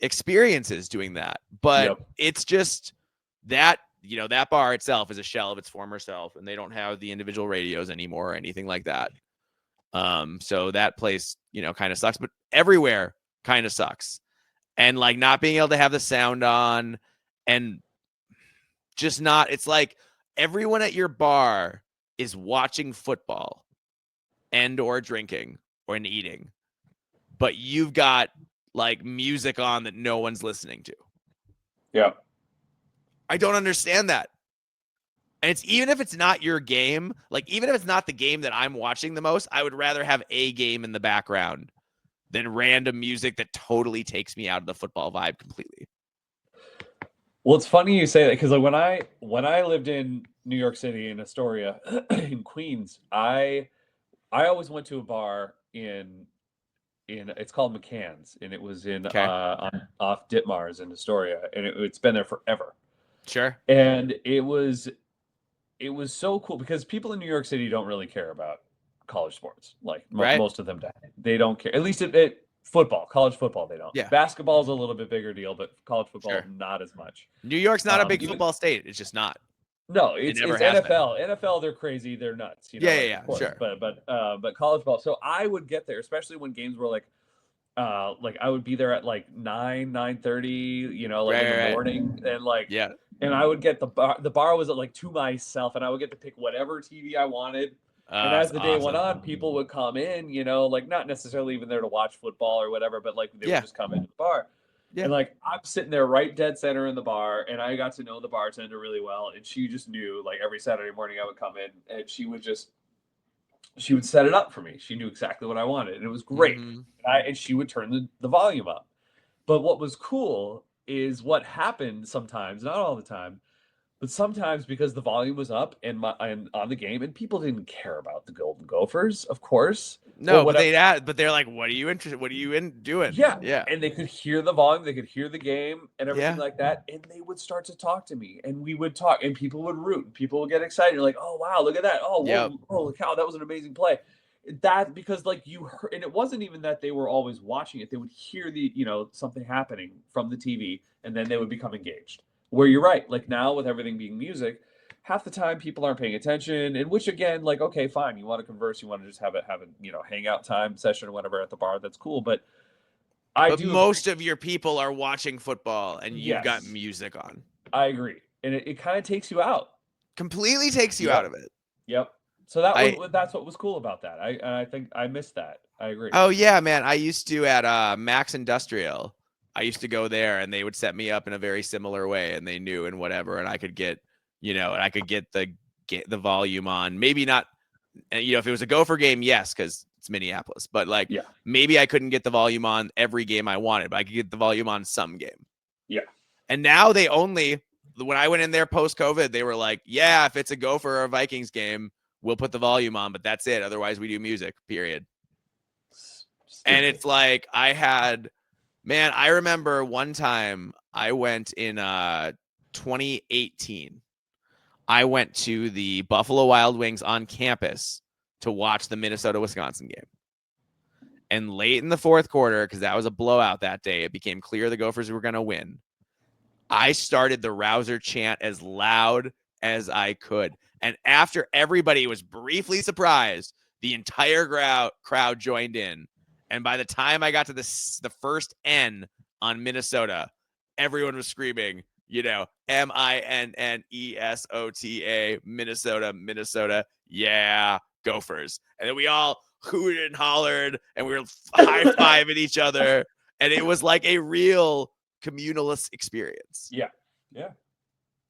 experiences doing that. But It's just that, that bar itself is a shell of its former self, and they don't have the individual radios anymore or anything like that. So that place, kind of sucks, but everywhere kind of sucks. And like not being able to have the sound on and just not, it's like everyone at your bar is watching football and or drinking or eating, but you've got like music on that no one's listening to. Yeah. I don't understand that. And it's even if it's not your game, like even if it's not the game that I'm watching the most, I would rather have a game in the background than random music that totally takes me out of the football vibe completely. Well, it's funny you say that because like when I lived in New York City in Astoria in Queens, I always went to a bar in it's called McCann's, and it was off Ditmars in Astoria, and it's been there forever. Sure. And it was so cool because people in New York City don't really care about college sports. Like most of them they don't care. At least college football, they don't. Yeah. Basketball is a little bit bigger deal, but college football, not as much. New York's not a big football state. It's just not. No, It it's never has been. NFL. NFL, they're crazy, they're nuts, Yeah, like yeah, of yeah, course. sure. But college ball. So I would get there, especially when games were like I would be there at like 9:30, like Right, in the right, right. morning, Yeah. and I would get the bar was at like to myself, and I would get to pick whatever TV I wanted. And as It's the day went awesome. on, people would come in, like not necessarily even there to watch football or whatever, but like they would Yeah, just come into the bar. yeah. And like I'm sitting there right dead center in the bar, and I got to know the bartender really well, and she just knew like every Saturday morning I would come in, and she would set it up for me. She knew exactly what I wanted, and it was great. Hmm. And she would turn the volume up. But what was cool is what happened sometimes, not all the time, but sometimes because the volume was up and on the game, and people didn't care about the Golden Gophers, of course, or No, but whatever. but they're like, what are you interested? What are you in doing? Yeah, Yeah, and they could hear the volume, they could hear the game and everything yeah, like that, and they would start to talk to me, and we would talk, and people would root, and people would get excited, like, "Oh wow, look at that! Oh yep. whoa, holy cow, that was an amazing play!" That because like you heard, and it wasn't even that they were always watching it; they would hear something happening from the TV, and then they would become engaged. Where you're right, like now with everything being music, half the time people aren't paying attention, and which again, like okay, fine, you want to converse, you want to just have a hangout time session or whatever at the bar, that's cool, but I But do agree. most of your people are watching football, and you've got Yes, music on. I agree, and it kind of takes you out. Completely takes you out Yep, of it. yep. So I that's what was cool about that. I think I missed that. I agree. Oh yeah, man. I used to at Max Industrial. I used to go there and they would set me up in a very similar way and they knew and whatever and I could get, and I could get the volume on. Maybe not if it was a Gopher game, yes, cuz it's Minneapolis. But like Yeah, maybe I couldn't get the volume on every game I wanted, but I could get the volume on some game. yeah, And now when I went in there post COVID, they were like, "Yeah, if it's a Gopher or a Vikings game, we'll put the volume on, but that's it. Otherwise, we do music." Period. And stupid. it's like I remember one time I went in 2018. I went to the Buffalo Wild Wings on campus to watch the Minnesota Wisconsin game. And late in the fourth quarter, because that was a blowout that day, it became clear the Gophers were going to win. I started the Rouser chant as loud as I could. And after everybody was briefly surprised, the entire crowd joined in. And by the time I got to the first N on Minnesota, everyone was screaming, Minnesota, Minnesota, Minnesota, yeah, Gophers. And then we all hooted and hollered and we were high-fiving each other. And it was like a real communalist experience. Yeah, yeah,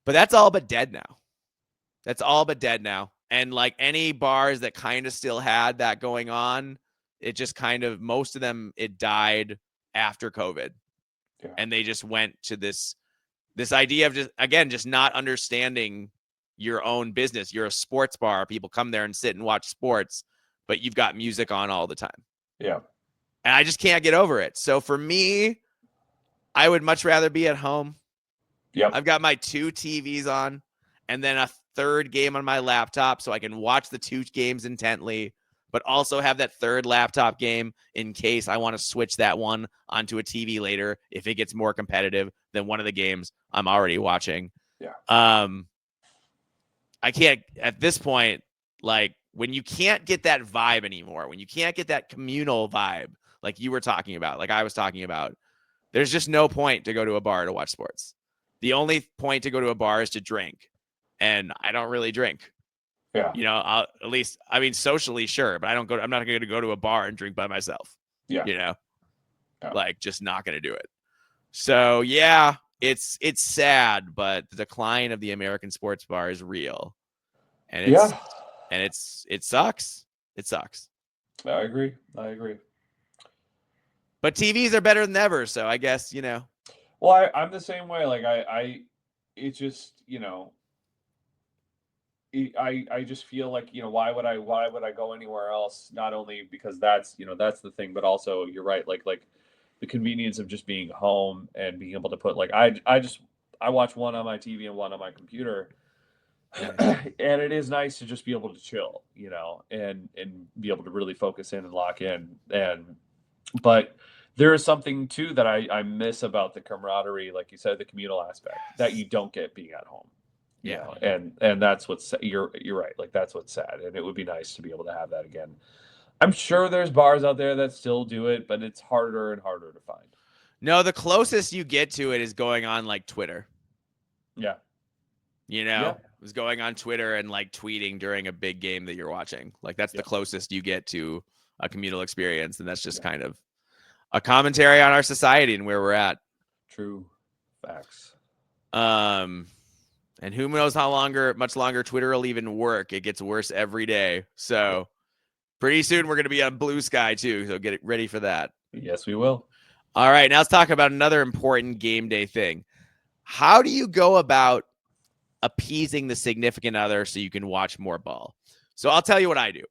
But that's all but dead now. That's all but dead now. And like any bars that kind of still had that going on, it just most of them, it died after COVID. yeah, And they just went to this idea of just not understanding your own business. You're a sports bar. People come there and sit and watch sports, but you've got music on all the time. yeah. And I just can't get over it. So for me, I would much rather be at home. Yep. I've got my 2 TVs on and then a third game on my laptop so I can watch the 2 games intently, but also have that third laptop game in case I want to switch that one onto a TV later if it gets more competitive than one of the games I'm already watching. Yeah. I can't at this point, like when you can't get that vibe anymore, when you can't get that communal vibe like you were talking about, like I was talking about, there's just no point to go to a bar to watch sports. The only point to go to a bar is to drink. And I don't really drink. Yeah. At least, I mean, socially, sure, but I'm not going to go to a bar and drink by myself. Yeah. Yeah. Like just not going to do it. So yeah, it's sad, but the decline of the American sports bar is real. And Yeah. it sucks. It sucks. I agree. But TVs are better than ever. So I guess, Well, I'm the same way. Like it's just, I just feel like, why would I go anywhere else? Not only because that's the thing, but also you're right. Like the convenience of just being home and being able to put like, I watch one on my TV and one on my computer. And it is nice to just be able to chill, and be able to really focus in and lock in. But there is something too that I miss about the camaraderie, like you said, the communal aspect that you don't get being at home. You know, and that's what's you're right. Like that's what's sad, and it would be nice to be able to have that again. I'm sure there's bars out there that still do it, but it's harder and harder to find. No, the closest you get to it is going on like Twitter. Yeah. You know, is going on Twitter and like tweeting during a big game that you're watching. Like that's the closest you get to a communal experience, and that's just kind of a commentary on our society and where we're at. True facts. And who knows how much longer Twitter will even work. It gets worse every day. So pretty soon we're going to be on Blue Sky too. So get ready for that. Yes, we will. All right. Now let's talk about another important game day thing. How do you go about appeasing the significant other so you can watch more ball? So I'll tell you what I do.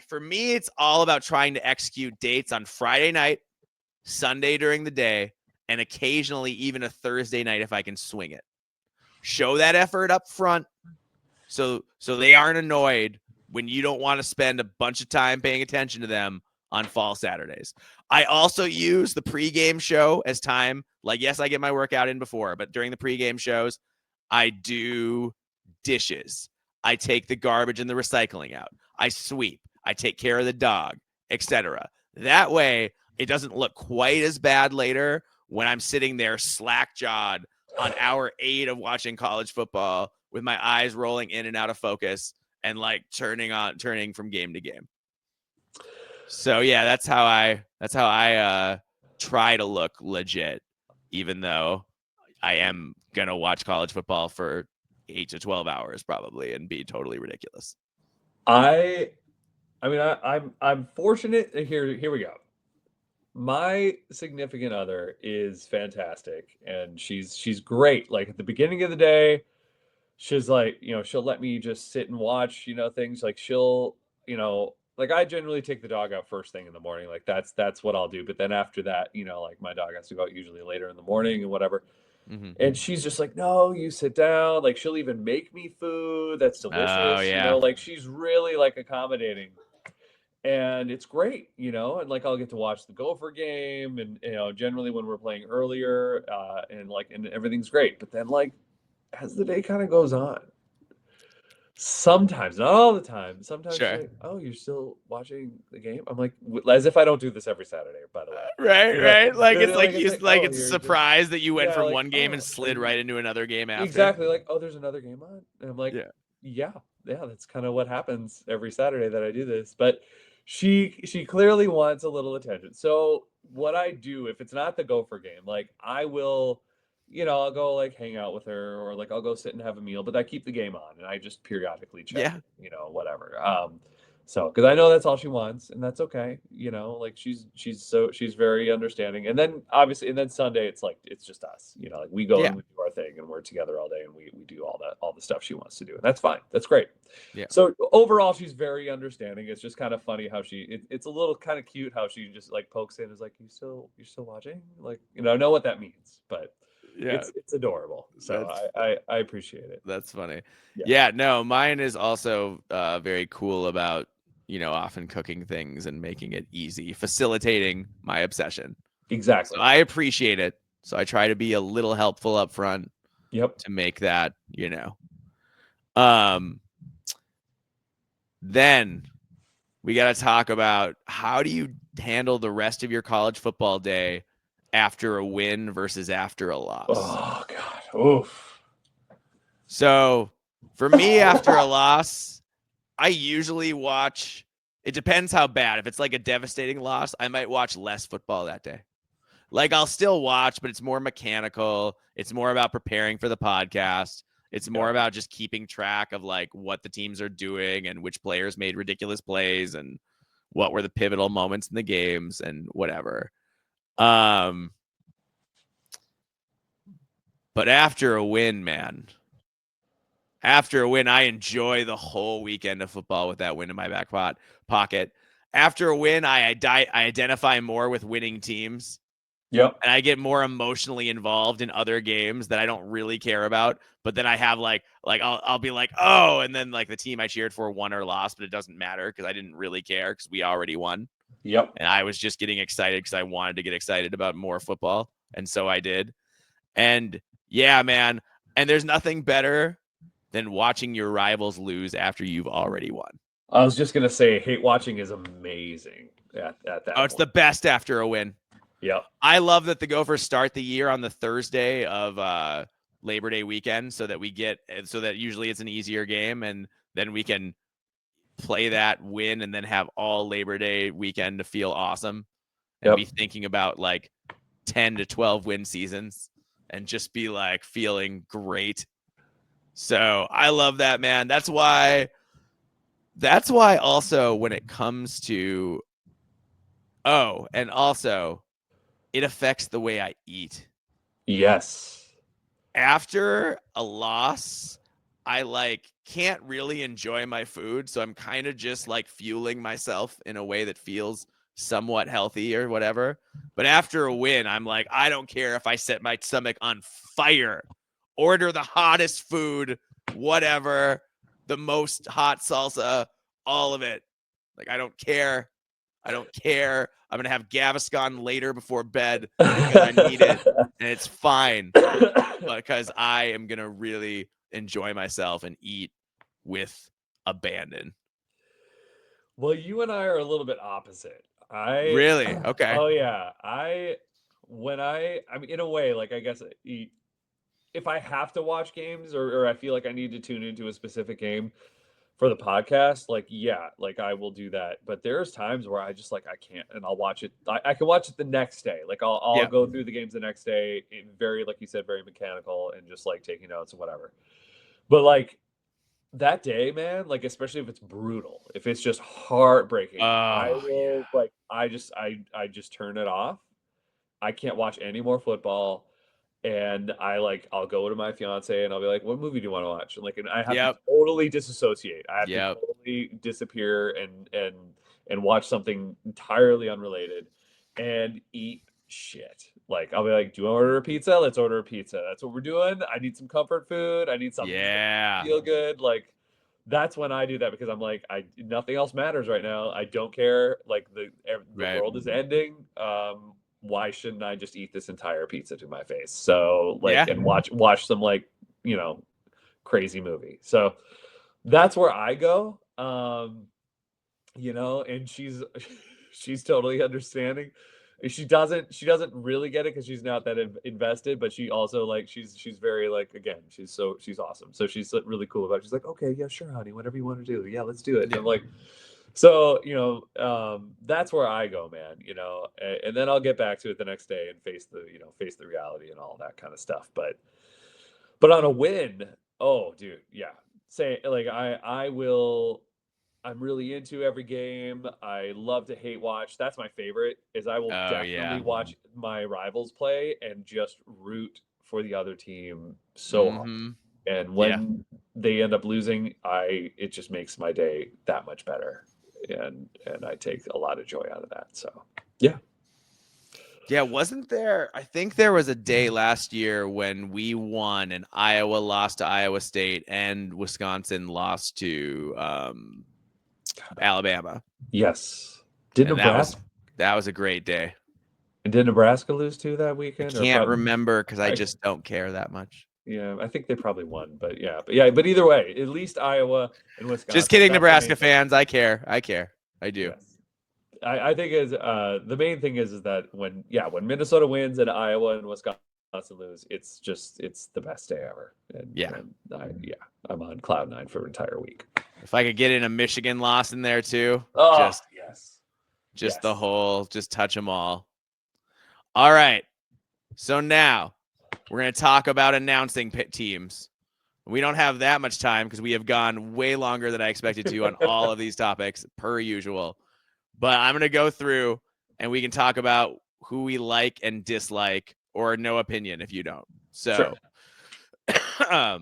For me, it's all about trying to execute dates on Friday night, Sunday during the day, and occasionally even a Thursday night if I can swing it. Show that effort up front so they aren't annoyed when you don't want to spend a bunch of time paying attention to them on fall Saturdays. I also use the pregame show as time. Like, yes, I get my workout in before, but during the pregame shows, I do dishes. I take the garbage and the recycling out. I sweep. I take care of the dog, etc. That way, it doesn't look quite as bad later when I'm sitting there slack-jawed on hour 8 of watching college football with my eyes rolling in and out of focus and like turning from game to game. So yeah, that's how I try to look legit, even though I am gonna watch college football for 8 to 12 hours probably and be totally ridiculous. I mean, I'm fortunate. Here we go. My significant other is fantastic, and she's great. Like at the beginning of the day, she's like, she'll let me just sit and watch, things like she'll, like I generally take the dog out first thing in the morning. Like that's what I'll do. But then after that, like my dog has to go out usually later in the morning and whatever. Mm-hmm. And she's just like, no, you sit down. Like she'll even make me food that's delicious. Oh, yeah. Like she's really like accommodating. And it's great, and like I'll get to watch the Gopher game, and generally when we're playing earlier, and everything's great. But then like as the day kind of goes on, sometimes, not all the time, sometimes she's like, oh, you're still watching the game? I'm like, as if I don't do this every Saturday, by the way. Right. Like it's like it's a you're surprise that you went from like, one game and slid right into another game after. Exactly. Like, oh, there's another game on. And I'm like, yeah, that's kind of what happens every Saturday that I do this. But she clearly wants a little attention. So what I do, if it's not the Gopher game, like I will, I'll go like hang out with her, or like I'll go sit and have a meal, but I keep the game on and I just periodically check it, whatever. So because I know that's all she wants, and that's okay, like she's very understanding. And then obviously, and then Sunday it's just us, like we go and we do our thing and we're together all day and we do all the stuff she wants to do, and that's fine, that's great. So overall she's very understanding. It's just kind of funny how it's a little kind of cute how she just like pokes in, is like, you're still watching, like, I know what that means, but it's adorable. So I appreciate it. That's funny. Yeah, no, mine is also very cool about often cooking things and making it easy, facilitating my obsession. Exactly. So I appreciate it. So I try to be a little helpful up front. To make that, Then we got to talk about, how do you handle the rest of your college football day after a win versus after a loss? Oh God. Oof. So for me, after a loss, I usually watch, it depends how bad. If it's like a devastating loss, I might watch less football that day. Like I'll still watch, but it's more mechanical. It's more about preparing for the podcast. It's more about just keeping track of like what the teams are doing and which players made ridiculous plays and what were the pivotal moments in the games and whatever. But after a win, man, after a win, I enjoy the whole weekend of football with that win in my back pocket. After a win, I identify more with winning teams. Yep. And I get more emotionally involved in other games that I don't really care about. But then I have like I'll be like, oh, and then like the team I cheered for won or lost, but it doesn't matter because I didn't really care because we already won. Yep. And I was just getting excited because I wanted to get excited about more football. And so I did. And yeah, man. And there's nothing better than watching your rivals lose after you've already won. I was just gonna say, hate watching is amazing at that point. It's the best after a win. Yep. I love that the Gophers start the year on the Thursday of Labor Day weekend, so that usually it's an easier game, and then we can play that win and then have all Labor Day weekend to feel awesome and be thinking about like 10 to 12 win seasons and just be like feeling great. So I love that, man. That's why also when it comes to, and also it affects the way I eat. Yes. After a loss, I can't really enjoy my food. So I'm kind of just like fueling myself in a way that feels somewhat healthy or whatever. But after a win, I'm like, I don't care if I set my stomach on fire, order the hottest food, whatever, the most hot salsa, all of it. Like, I don't care. I'm going to have Gaviscon later before bed because I need it, and it's fine because I am going to really enjoy myself and eat with abandon. Well, you and I are a little bit opposite. Really? Okay. Oh yeah. I mean, in a way, like, I guess if I have to watch games or I feel like I need to tune into a specific game for the podcast, like, yeah, like I will do that. But there's times where I just like, I can't, and I'll watch it. I can watch it the next day. Like I'll go through the games the next day, very, like you said, very mechanical and just like taking notes and whatever. But like that day, man, like, especially if it's brutal, if it's just heartbreaking, I will like, I just turn it off. I can't watch any more football. And I'll go to my fiance and I'll be like, what movie do you want to watch? And I have to totally disassociate. I have to totally disappear and watch something entirely unrelated and eat shit. Like, I'll be like, do you want to order a pizza? Let's order a pizza. That's what we're doing. I need some comfort food. I need something to feel good. Like, that's when I do that because I'm like, nothing else matters right now. I don't care. Like, the world is ending. Why shouldn't I just eat this entire pizza to my face? So and watch some crazy movie. So that's where I go. And she's totally understanding. She doesn't really get it because she's not that invested, but she also she's very again, she's awesome. So she's really cool about it. She's like, okay, yeah, sure, honey, whatever you want to do. Yeah, let's do it. And I'm like, so, that's where I go, man, and then I'll get back to it the next day and face the reality and all that kind of stuff. But on a win, oh, dude, yeah. I'm really into every game. I love to hate watch. That's my favorite, is I will definitely watch my rivals play and just root for the other team so hard. And when they end up losing, it just makes my day that much better. And I take a lot of joy out of that. So, yeah. Yeah, wasn't there? I think there was a day last year when we won and Iowa lost to Iowa State and Wisconsin lost to Alabama. Yes. That was a great day. And did Nebraska lose too that weekend? I can't remember because I just don't care that much. Yeah, I think they probably won, but either way, at least Iowa and Wisconsin. Just kidding, Nebraska fans. I care. I do. Yes. I think the main thing is that when Minnesota wins and Iowa and Wisconsin lose, it's the best day ever. And I'm on cloud nine for an entire week. If I could get in a Michigan loss in there too, just the whole, just touch them all. All right, so now we're going to talk about announcing teams. We don't have that much time because we have gone way longer than I expected to on all of these topics, per usual. But I'm going to go through and we can talk about who we like and dislike, or no opinion if you don't. So, sure.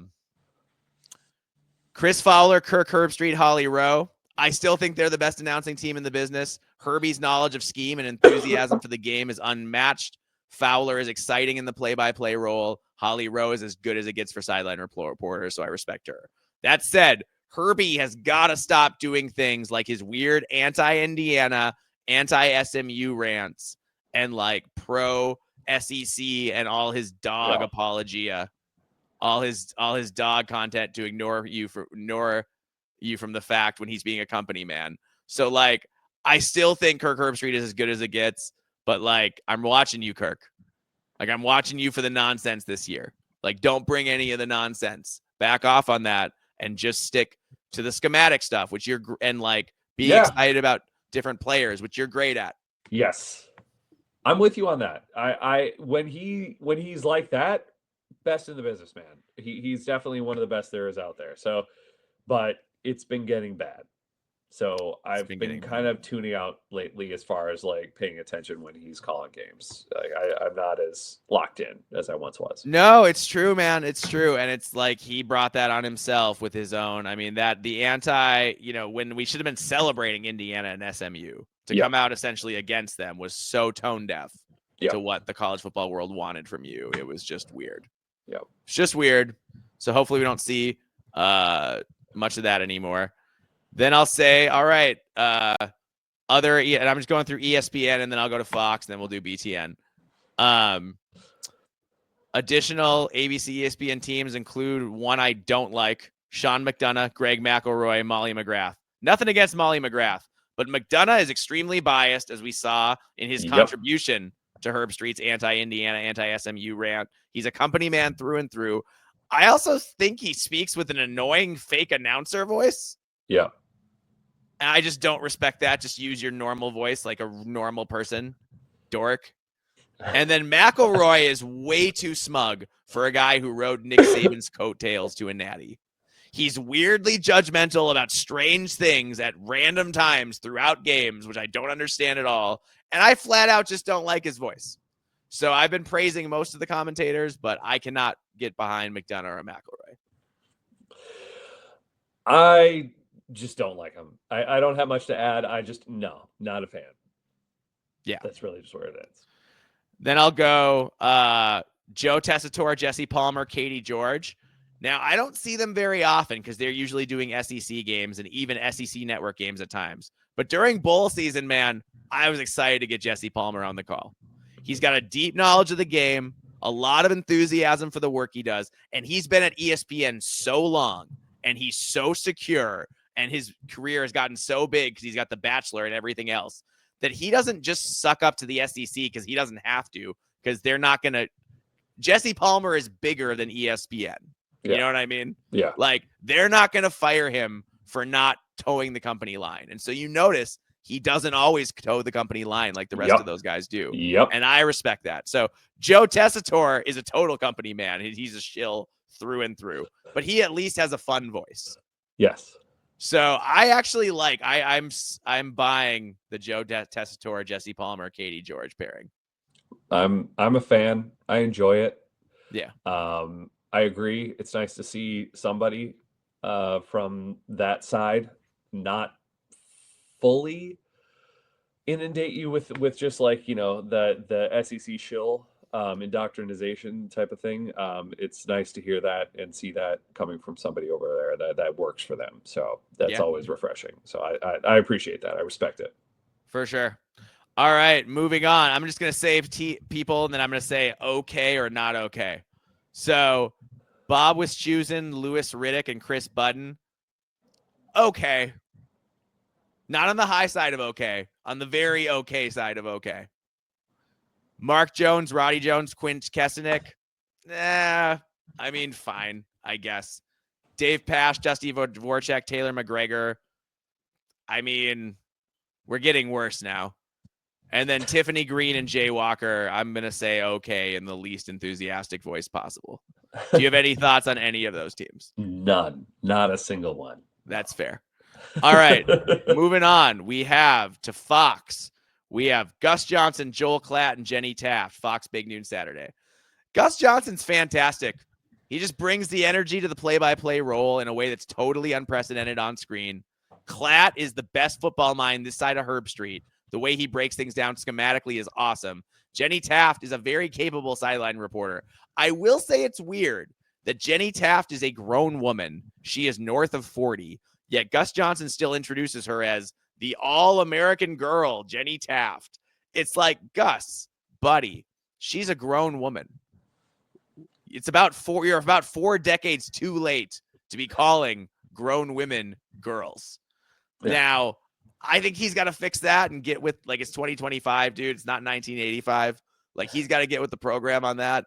Chris Fowler, Kirk Herbstreit, Holly Rowe. I still think they're the best announcing team in the business. Herbie's knowledge of scheme and enthusiasm for the game is unmatched. Fowler is exciting in the play-by-play role. Holly Rowe is as good as it gets for sideline reporter, so I respect her. That said, Herbie has got to stop doing things like his weird anti-Indiana, anti-SMU rants and pro-SEC and all his dog apologia. all his dog content to ignore you from the fact when he's being a company man. So like, I still think Kirk Herbstreit is as good as it gets, but like, I'm watching you, Kirk. Like, I'm watching you for the nonsense this year. Like, don't bring any of the nonsense. Back off on that and just stick to the schematic stuff, which you're and like be excited about different players, which you're great at. Yes, I'm with you on that. I when he's like that, best in the business, man. He's definitely one of the best there is out there. So, but it's been getting bad. So I've been kind of tuning out lately as far as like paying attention when he's calling games. Like I'm not as locked in as I once was. No, it's true, man. It's true. And it's like he brought that on himself with his own. I mean, that the when we should have been celebrating Indiana and SMU to come out essentially against them was so tone deaf to what the college football world wanted from you. It was just weird. Yeah. It's just weird. So hopefully we don't see much of that anymore. Then I'll say, all right, and I'm just going through ESPN, and then I'll go to Fox, and then we'll do BTN. Additional ABC ESPN teams include one I don't like: Sean McDonough, Greg McElroy, Molly McGrath. Nothing against Molly McGrath, but McDonough is extremely biased, as we saw in his contribution to Herbstreit's anti-Indiana, anti-SMU rant. He's a company man through and through. I also think he speaks with an annoying fake announcer voice. Yeah. And I just don't respect that. Just use your normal voice like a normal person, dork. And then McElroy is way too smug for a guy who rode Nick Saban's coattails to a natty. He's weirdly judgmental about strange things at random times throughout games, which I don't understand at all. And I flat out just don't like his voice. So I've been praising most of the commentators, but I cannot get behind McDonough or McElroy. I just don't like him. I don't have much to add. Not a fan. Yeah. That's really just where it is. Then I'll go Joe Tessitore, Jesse Palmer, Katie George. Now, I don't see them very often because they're usually doing SEC games and even SEC network games at times. But during bowl season, man, I was excited to get Jesse Palmer on the call. He's got a deep knowledge of the game, a lot of enthusiasm for the work he does, and he's been at ESPN so long, and he's so secure, and his career has gotten so big because he's got the Bachelor and everything else, that he doesn't just suck up to the SEC because he doesn't have to, because they're not going to. Jesse Palmer is bigger than ESPN. You know what I mean? Yeah. Like, they're not going to fire him for not towing the company line. And so you notice he doesn't always toe the company line like the rest of those guys do. Yep. And I respect that. So Joe Tessitore is a total company man. He's a shill through and through, but he at least has a fun voice. Yes. So I actually like, I'm buying the Joe Tessitore, Jesse Palmer, Katie George pairing. I'm a fan. I enjoy it. Yeah. I agree. It's nice to see somebody from that side not fully inundate you with just like, the SEC shill indoctrination type of thing. It's nice to hear that and see that coming from somebody over there that works for them. So that's always refreshing. So I appreciate that. I respect it. For sure. All right, moving on. I'm just going to save people, and then I'm going to say okay or not okay. So Bob was choosing Louis Riddick and Chris Budden. Okay. Not on the high side of okay. On the very okay side of okay. Mark Jones, Roddy Jones, Quint Kesenick. I mean, fine, I guess. Dave Pasch, Dusty Dvorchak, Taylor McGregor. I mean, we're getting worse now. And then Tiffany Green and Jay Walker, I'm going to say okay in the least enthusiastic voice possible. Do you have any thoughts on any of those teams? None. Not a single one. That's fair. All right. Moving on. We have to Fox. We have Gus Johnson, Joel Klatt, and Jenny Taft. Fox Big Noon Saturday. Gus Johnson's fantastic. He just brings the energy to the play-by-play role in a way that's totally unprecedented on screen. Klatt is the best football mind this side of Herbstreit. The way he breaks things down schematically is awesome. Jenny Taft is a very capable sideline reporter. I will say it's weird that Jenny Taft is a grown woman. She is north of 40, yet Gus Johnson still introduces her as the all-American girl, Jenny Taft. It's like, Gus, buddy, she's a grown woman. you're about 4 decades too late to be calling grown women girls. Yeah. Now, I think he's got to fix that and get with, like, it's 2025, dude. It's not 1985. Like, he's got to get with the program on that.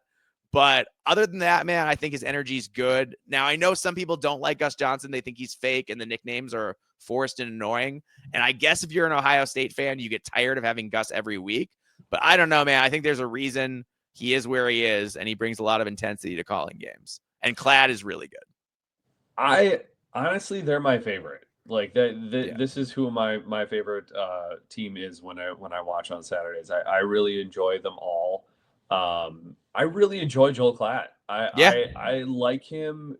But other than that, man, I think his energy is good. Now, I know some people don't like Gus Johnson. They think he's fake and the nicknames are forced and annoying. And I guess if you're an Ohio State fan, you get tired of having Gus every week. But I don't know, man. I think there's a reason he is where he is, and he brings a lot of intensity to calling games. And Clad is really good. I honestly, they're my favorite. Like this is who my favorite team is when I watch on Saturdays. I really enjoy them all. I really enjoy Joel Klatt. I like him.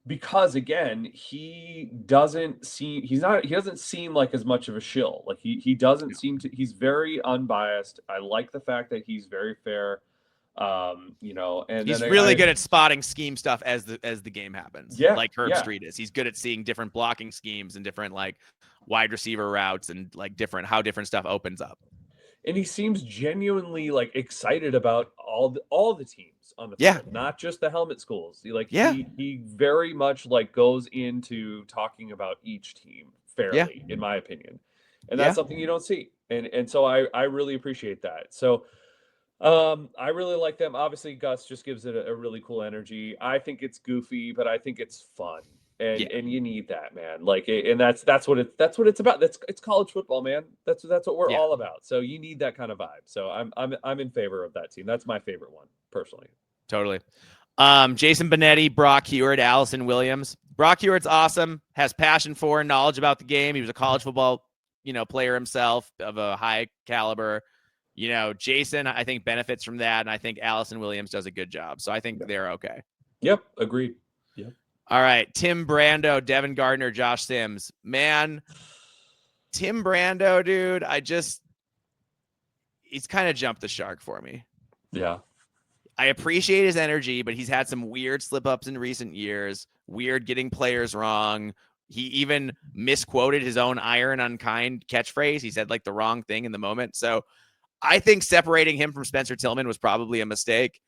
Because again, he doesn't seem like as much of a shill. Like he doesn't seem to. He's very unbiased. I like the fact that he's very fair. And he's really good at spotting scheme stuff as the game happens. Yeah, like Herb Street is. He's good at seeing different blocking schemes and different like wide receiver routes and like how different stuff opens up. And he seems genuinely like excited about all the teams on the field, not just the helmet schools. He very much like goes into talking about each team fairly, in my opinion, and that's something you don't see. And so I really appreciate that. So I really like them. Obviously, Gus just gives it a really cool energy. I think it's goofy, but I think it's fun. And you need that, man. Like, and that's what it's about. It's college football, man. That's what we're all about. So you need that kind of vibe. So I'm in favor of that team. That's my favorite one, personally. Totally. Jason Benetti, Brock Hewitt, Allison Williams. Brock Hewitt's awesome. Has passion for and knowledge about the game. He was a college football, player himself of a high caliber. Jason, I think, benefits from that, and I think Allison Williams does a good job. So I think they're okay. Yep, agreed. Yep. All right, Tim Brando, Devin Gardner, Josh Sims. Man, Tim Brando, dude, he's kind of jumped the shark for me. Yeah. I appreciate his energy, but he's had some weird slip-ups in recent years, weird getting players wrong. He even misquoted his own iron unkind catchphrase. He said, like, the wrong thing in the moment. So I think separating him from Spencer Tillman was probably a mistake.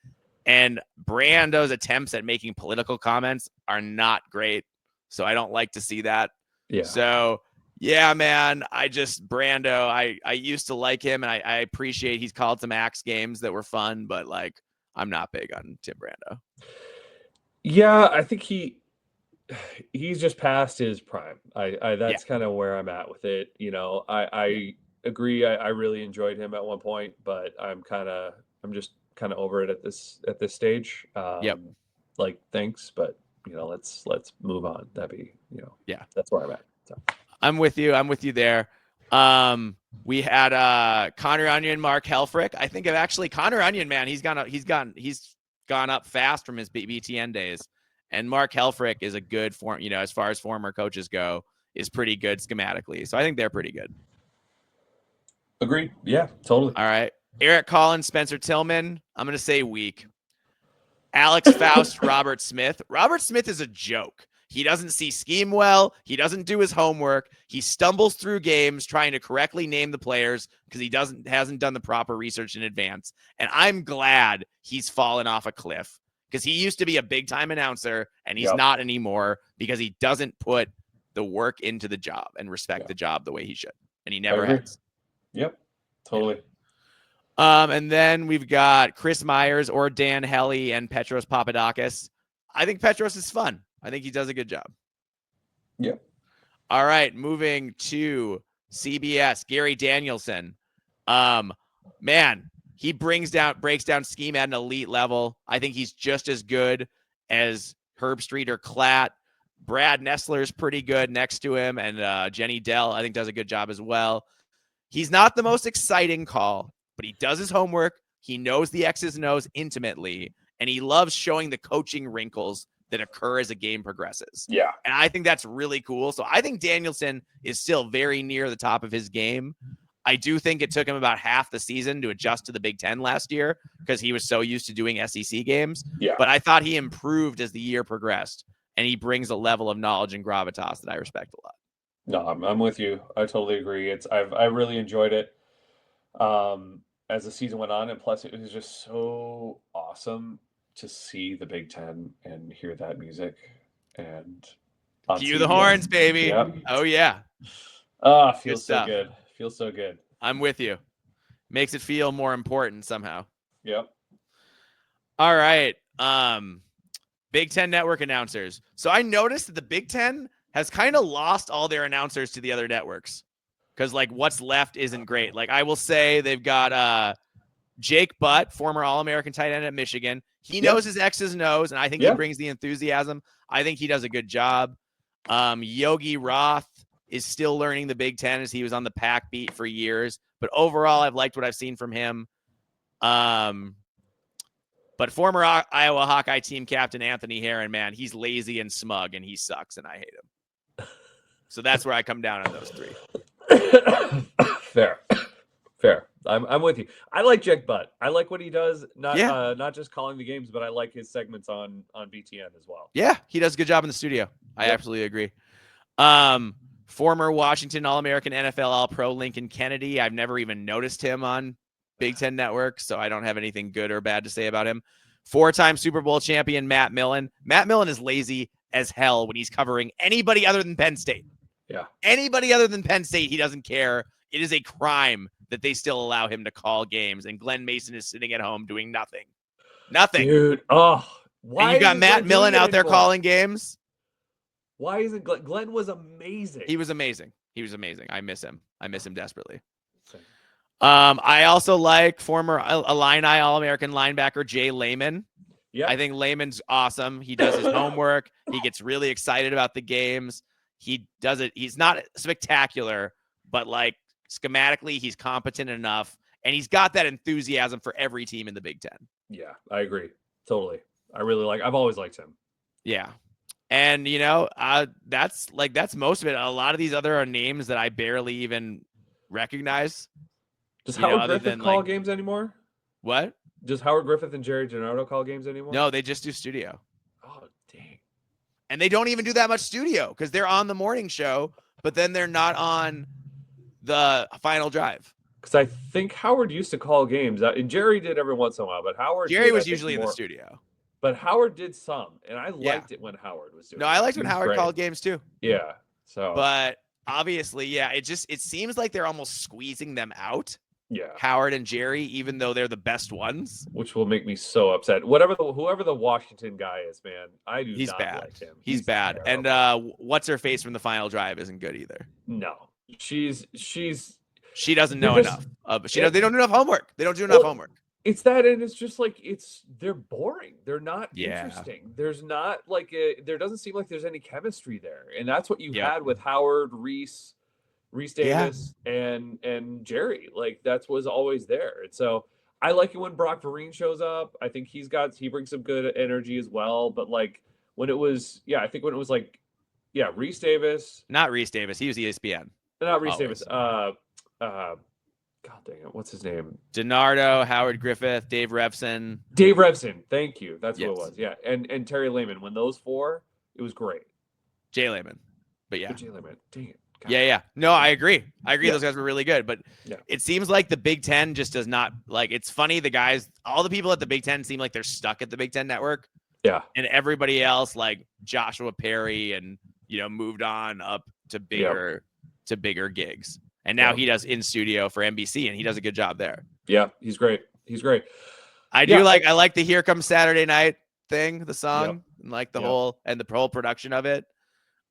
And Brando's attempts at making political comments are great. So I don't like to see that. Yeah. So, yeah, man, Brando, I used to like him, and I appreciate he's called some Axe games that were fun, but, like, I'm not big on Tim Brando. Yeah, I think he's just past his prime. That's kind of where I'm at with it. I agree. I really enjoyed him at one point, but I'm just kind of over it at this stage. Like, thanks, but let's move on. That'd be, that's where I'm at. So. I'm with you there. We had Connor Onion, Mark Helfrich. I think of actually Connor Onion, man, he's gone up fast from his BTN days. And Mark Helfrich is a good form, as far as former coaches go, is pretty good schematically. So I think they're pretty good. Agreed. Yeah, totally. All right. Eric Collins, Spencer Tillman. I'm going to say weak. Alex Faust, Robert Smith. Robert Smith is a joke. He doesn't see scheme well. He doesn't do his homework. He stumbles through games trying to correctly name the players because he hasn't done the proper research in advance. And I'm glad he's fallen off a cliff because he used to be a big-time announcer, and he's not anymore because he doesn't put the work into the job and respect the job the way he should. And he never has. Yep, totally. And then we've got Chris Myers or Dan Helly and Petros Papadakis. I think Petros is fun. I think he does a good job. Yep. All right, moving to CBS, Gary Danielson. Man, he breaks down scheme at an elite level. I think he's just as good as Herb Street or Klatt. Brad Nessler is pretty good next to him, and Jenny Dell, I think, does a good job as well. He's not the most exciting call, but he does his homework. He knows the X's and O's intimately, and he loves showing the coaching wrinkles that occur as a game progresses. Yeah. And I think that's really cool. So I think Danielson is still very near the top of his game. I do think it took him about half the season to adjust to the Big Ten last year because he was so used to doing SEC games. Yeah. But I thought he improved as the year progressed, and he brings a level of knowledge and gravitas that I respect a lot. No, I'm with you. I totally agree. I really enjoyed it as the season went on, and plus it was just so awesome to see the Big Ten and hear that music and Cue the horns, baby. Yep. Oh yeah. Feels so good. Feels so good. I'm with you. Makes it feel more important somehow. Yep. All right. Big Ten Network announcers. So I noticed that the Big Ten has kind of lost all their announcers to the other networks because like what's left isn't great. Like I will say they've got Jake Butt, former All-American tight end at Michigan. He knows his X's and O's, and I think he brings the enthusiasm. I think he does a good job. Yogi Roth is still learning the Big Ten as he was on the Pac beat for years. But overall, I've liked what I've seen from him. But former Iowa Hawkeye team captain Anthony Herron, man, he's lazy and smug, and he sucks, and I hate him. So that's where I come down on those three. Fair. I'm with you. I like Jake Butt. I like what he does. Not just calling the games, but I like his segments on BTN as well. Yeah, he does a good job in the studio. I absolutely agree. Former Washington All-American NFL All-Pro Lincoln Kennedy. I've never even noticed him on Big Ten Network, so I don't have anything good or bad to say about him. 4-time Super Bowl champion Matt Millen. Matt Millen is lazy as hell when he's covering anybody other than Penn State. Yeah. Anybody other than Penn State, he doesn't care. It is a crime that they still allow him to call games, and Glenn Mason is sitting at home doing nothing. Nothing. Dude, why? And you got Matt Millen out there calling games. Why isn't Glenn was amazing. He was amazing. I miss him. I miss him desperately. I also like former Illini All-American linebacker Jay Lehman. Yeah, I think Lehman's awesome. He does his homework. He gets really excited about the games. He does it. He's not spectacular, but like schematically, he's competent enough, and he's got that enthusiasm for every team in the Big Ten. Yeah, I agree. Totally. I've always liked him. Yeah. And, that's most of it. A lot of these other are names that I barely even recognize. Does Howard Griffith call games anymore? What? Does Howard Griffith and Jerry Gennardo call games anymore? No, they just do studio. Oh, dang. And they don't even do that much studio because they're on the morning show, but then they're not on the final drive. Because I think Howard used to call games. And Jerry did every once in a while, but Jerry was usually in the studio. But Howard did some, and I liked it when Howard was doing it. No, I liked when Howard called games too. Yeah. So, but obviously, it seems like they're almost squeezing them out. Yeah. Howard and Jerry, even though they're the best ones. Which will make me so upset. Whoever the Washington guy is, man, I do not like him. He's bad. Terrible. And what's her face from the final drive isn't good either. No. She doesn't know enough. They don't do enough homework. They don't do enough homework. It's that, and it's just like they're boring. They're not interesting. There's not there doesn't seem like there's any chemistry there, and that's what you had with Howard, Reese Davis, and Jerry. Like that was always there. And so I like it when Brock Vereen shows up. I think he brings some good energy as well. But like when it was, Reese Davis, not Reese Davis. He was ESPN. Not Reese Davis. God dang it, what's his name? DiNardo, Howard Griffith, Dave Revson. Thank you. That's what it was. Yeah. And Terry Lehman. When those four, it was great. Jay Lehman. But yeah. Jay Lehman. Dang it. God. Yeah. No, I agree. Those guys were really good. But it seems like the Big Ten just does not it's funny. All the people at the Big Ten seem like they're stuck at the Big Ten network. Yeah. And everybody else, like Joshua Perry and, moved on up to bigger gigs. And now he does in studio for NBC, and he does a good job there. Yeah, he's great. I like the Here Comes Saturday Night thing, the song, and like the whole production of it.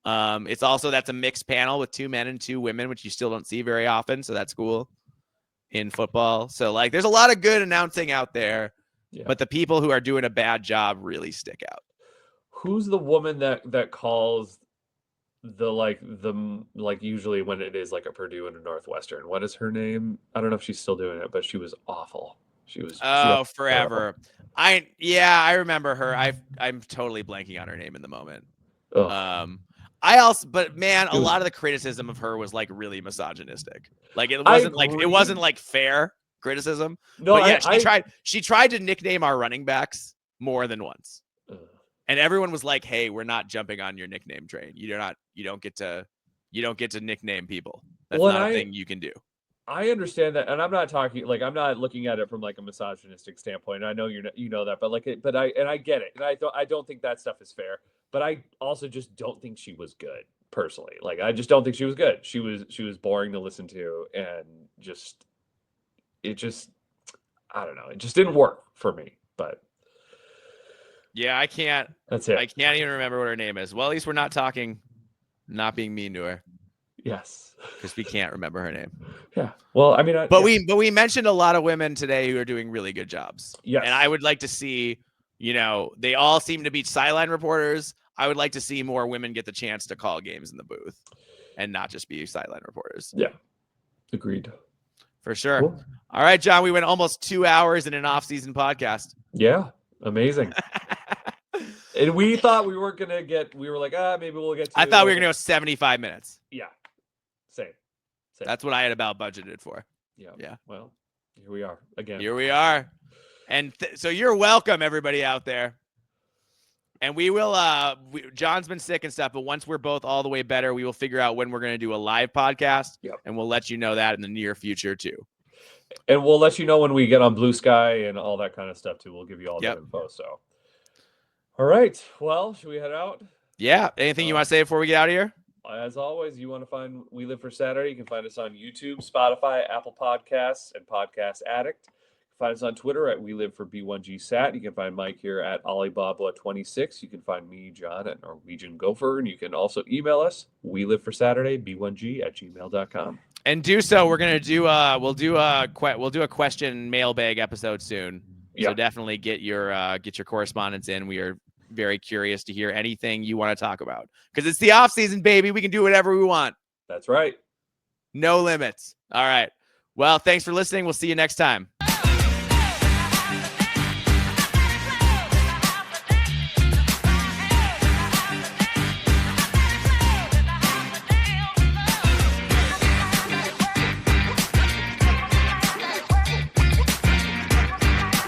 It's also, that's a mixed panel with 2 men and 2 women, which you still don't see very often. So that's cool in football. So like, there's a lot of good announcing out there, but the people who are doing a bad job really stick out. Who's the woman that calls usually when it is like a Purdue and a Northwestern? What is her name? I don't know if she's still doing it, but she was awful. She was forever. I remember her. I'm totally blanking on her name in the moment. Ugh. But man, a lot of the criticism of her was like really misogynistic. Like it wasn't like fair criticism. No, but she tried to nickname our running backs more than once. And everyone was like, "Hey, we're not jumping on your nickname train. You don't get to nickname people. That's not a thing you can do." I understand that, and I'm not talking like I'm not looking at it from like a misogynistic standpoint. I know you know that, but I get it, and I don't think that stuff is fair. But I also just don't think she was good personally. Like I just don't think she was good. She was boring to listen to, and just I don't know. It just didn't work for me. But yeah, I can't. That's it. I can't even remember what her name is. Well, at least we're not being mean to her. Yes, because we can't remember her name. Yeah. Well, I mean, but we mentioned a lot of women today who are doing really good jobs. Yes. And I would like to see, they all seem to be sideline reporters. I would like to see more women get the chance to call games in the booth and not just be sideline reporters. Yeah. Agreed. For sure. Cool. All right, John, we went almost 2 hours in an off-season podcast. Yeah. Amazing. And we thought we weren't going to we were like, maybe we'll get to. I thought we were going to go 75 minutes. Yeah. Same. That's what I had about budgeted for. Yeah. Yeah. Well, here we are again. Here we are. And so you're welcome, everybody out there. And we will, John's been sick and stuff, but once we're both all the way better, we will figure out when we're going to do a live podcast. Yep. And we'll let you know that in the near future too. And we'll let you know when we get on Blue Sky and all that kind of stuff too. We'll give you all that info. So, all right. Well, should we head out? Yeah. Anything you want to say before we get out of here? As always, you want to find We Live for Saturday, you can find us on YouTube, Spotify, Apple Podcasts, and Podcast Addict. You can find us on Twitter at We Live for B1GSat. You can find Mike here at Alibaba26. You can find me, John, at Norwegian Gopher. And you can also email us, We Live for Saturday, B1G@gmail.com. And do so. We're gonna do we'll do a question mailbag episode soon. So definitely get your correspondence in. We are very curious to hear anything you want to talk about because it's the off season, baby. We can do whatever we want. That's right. No limits. All right. Well, thanks for listening. We'll see you next time.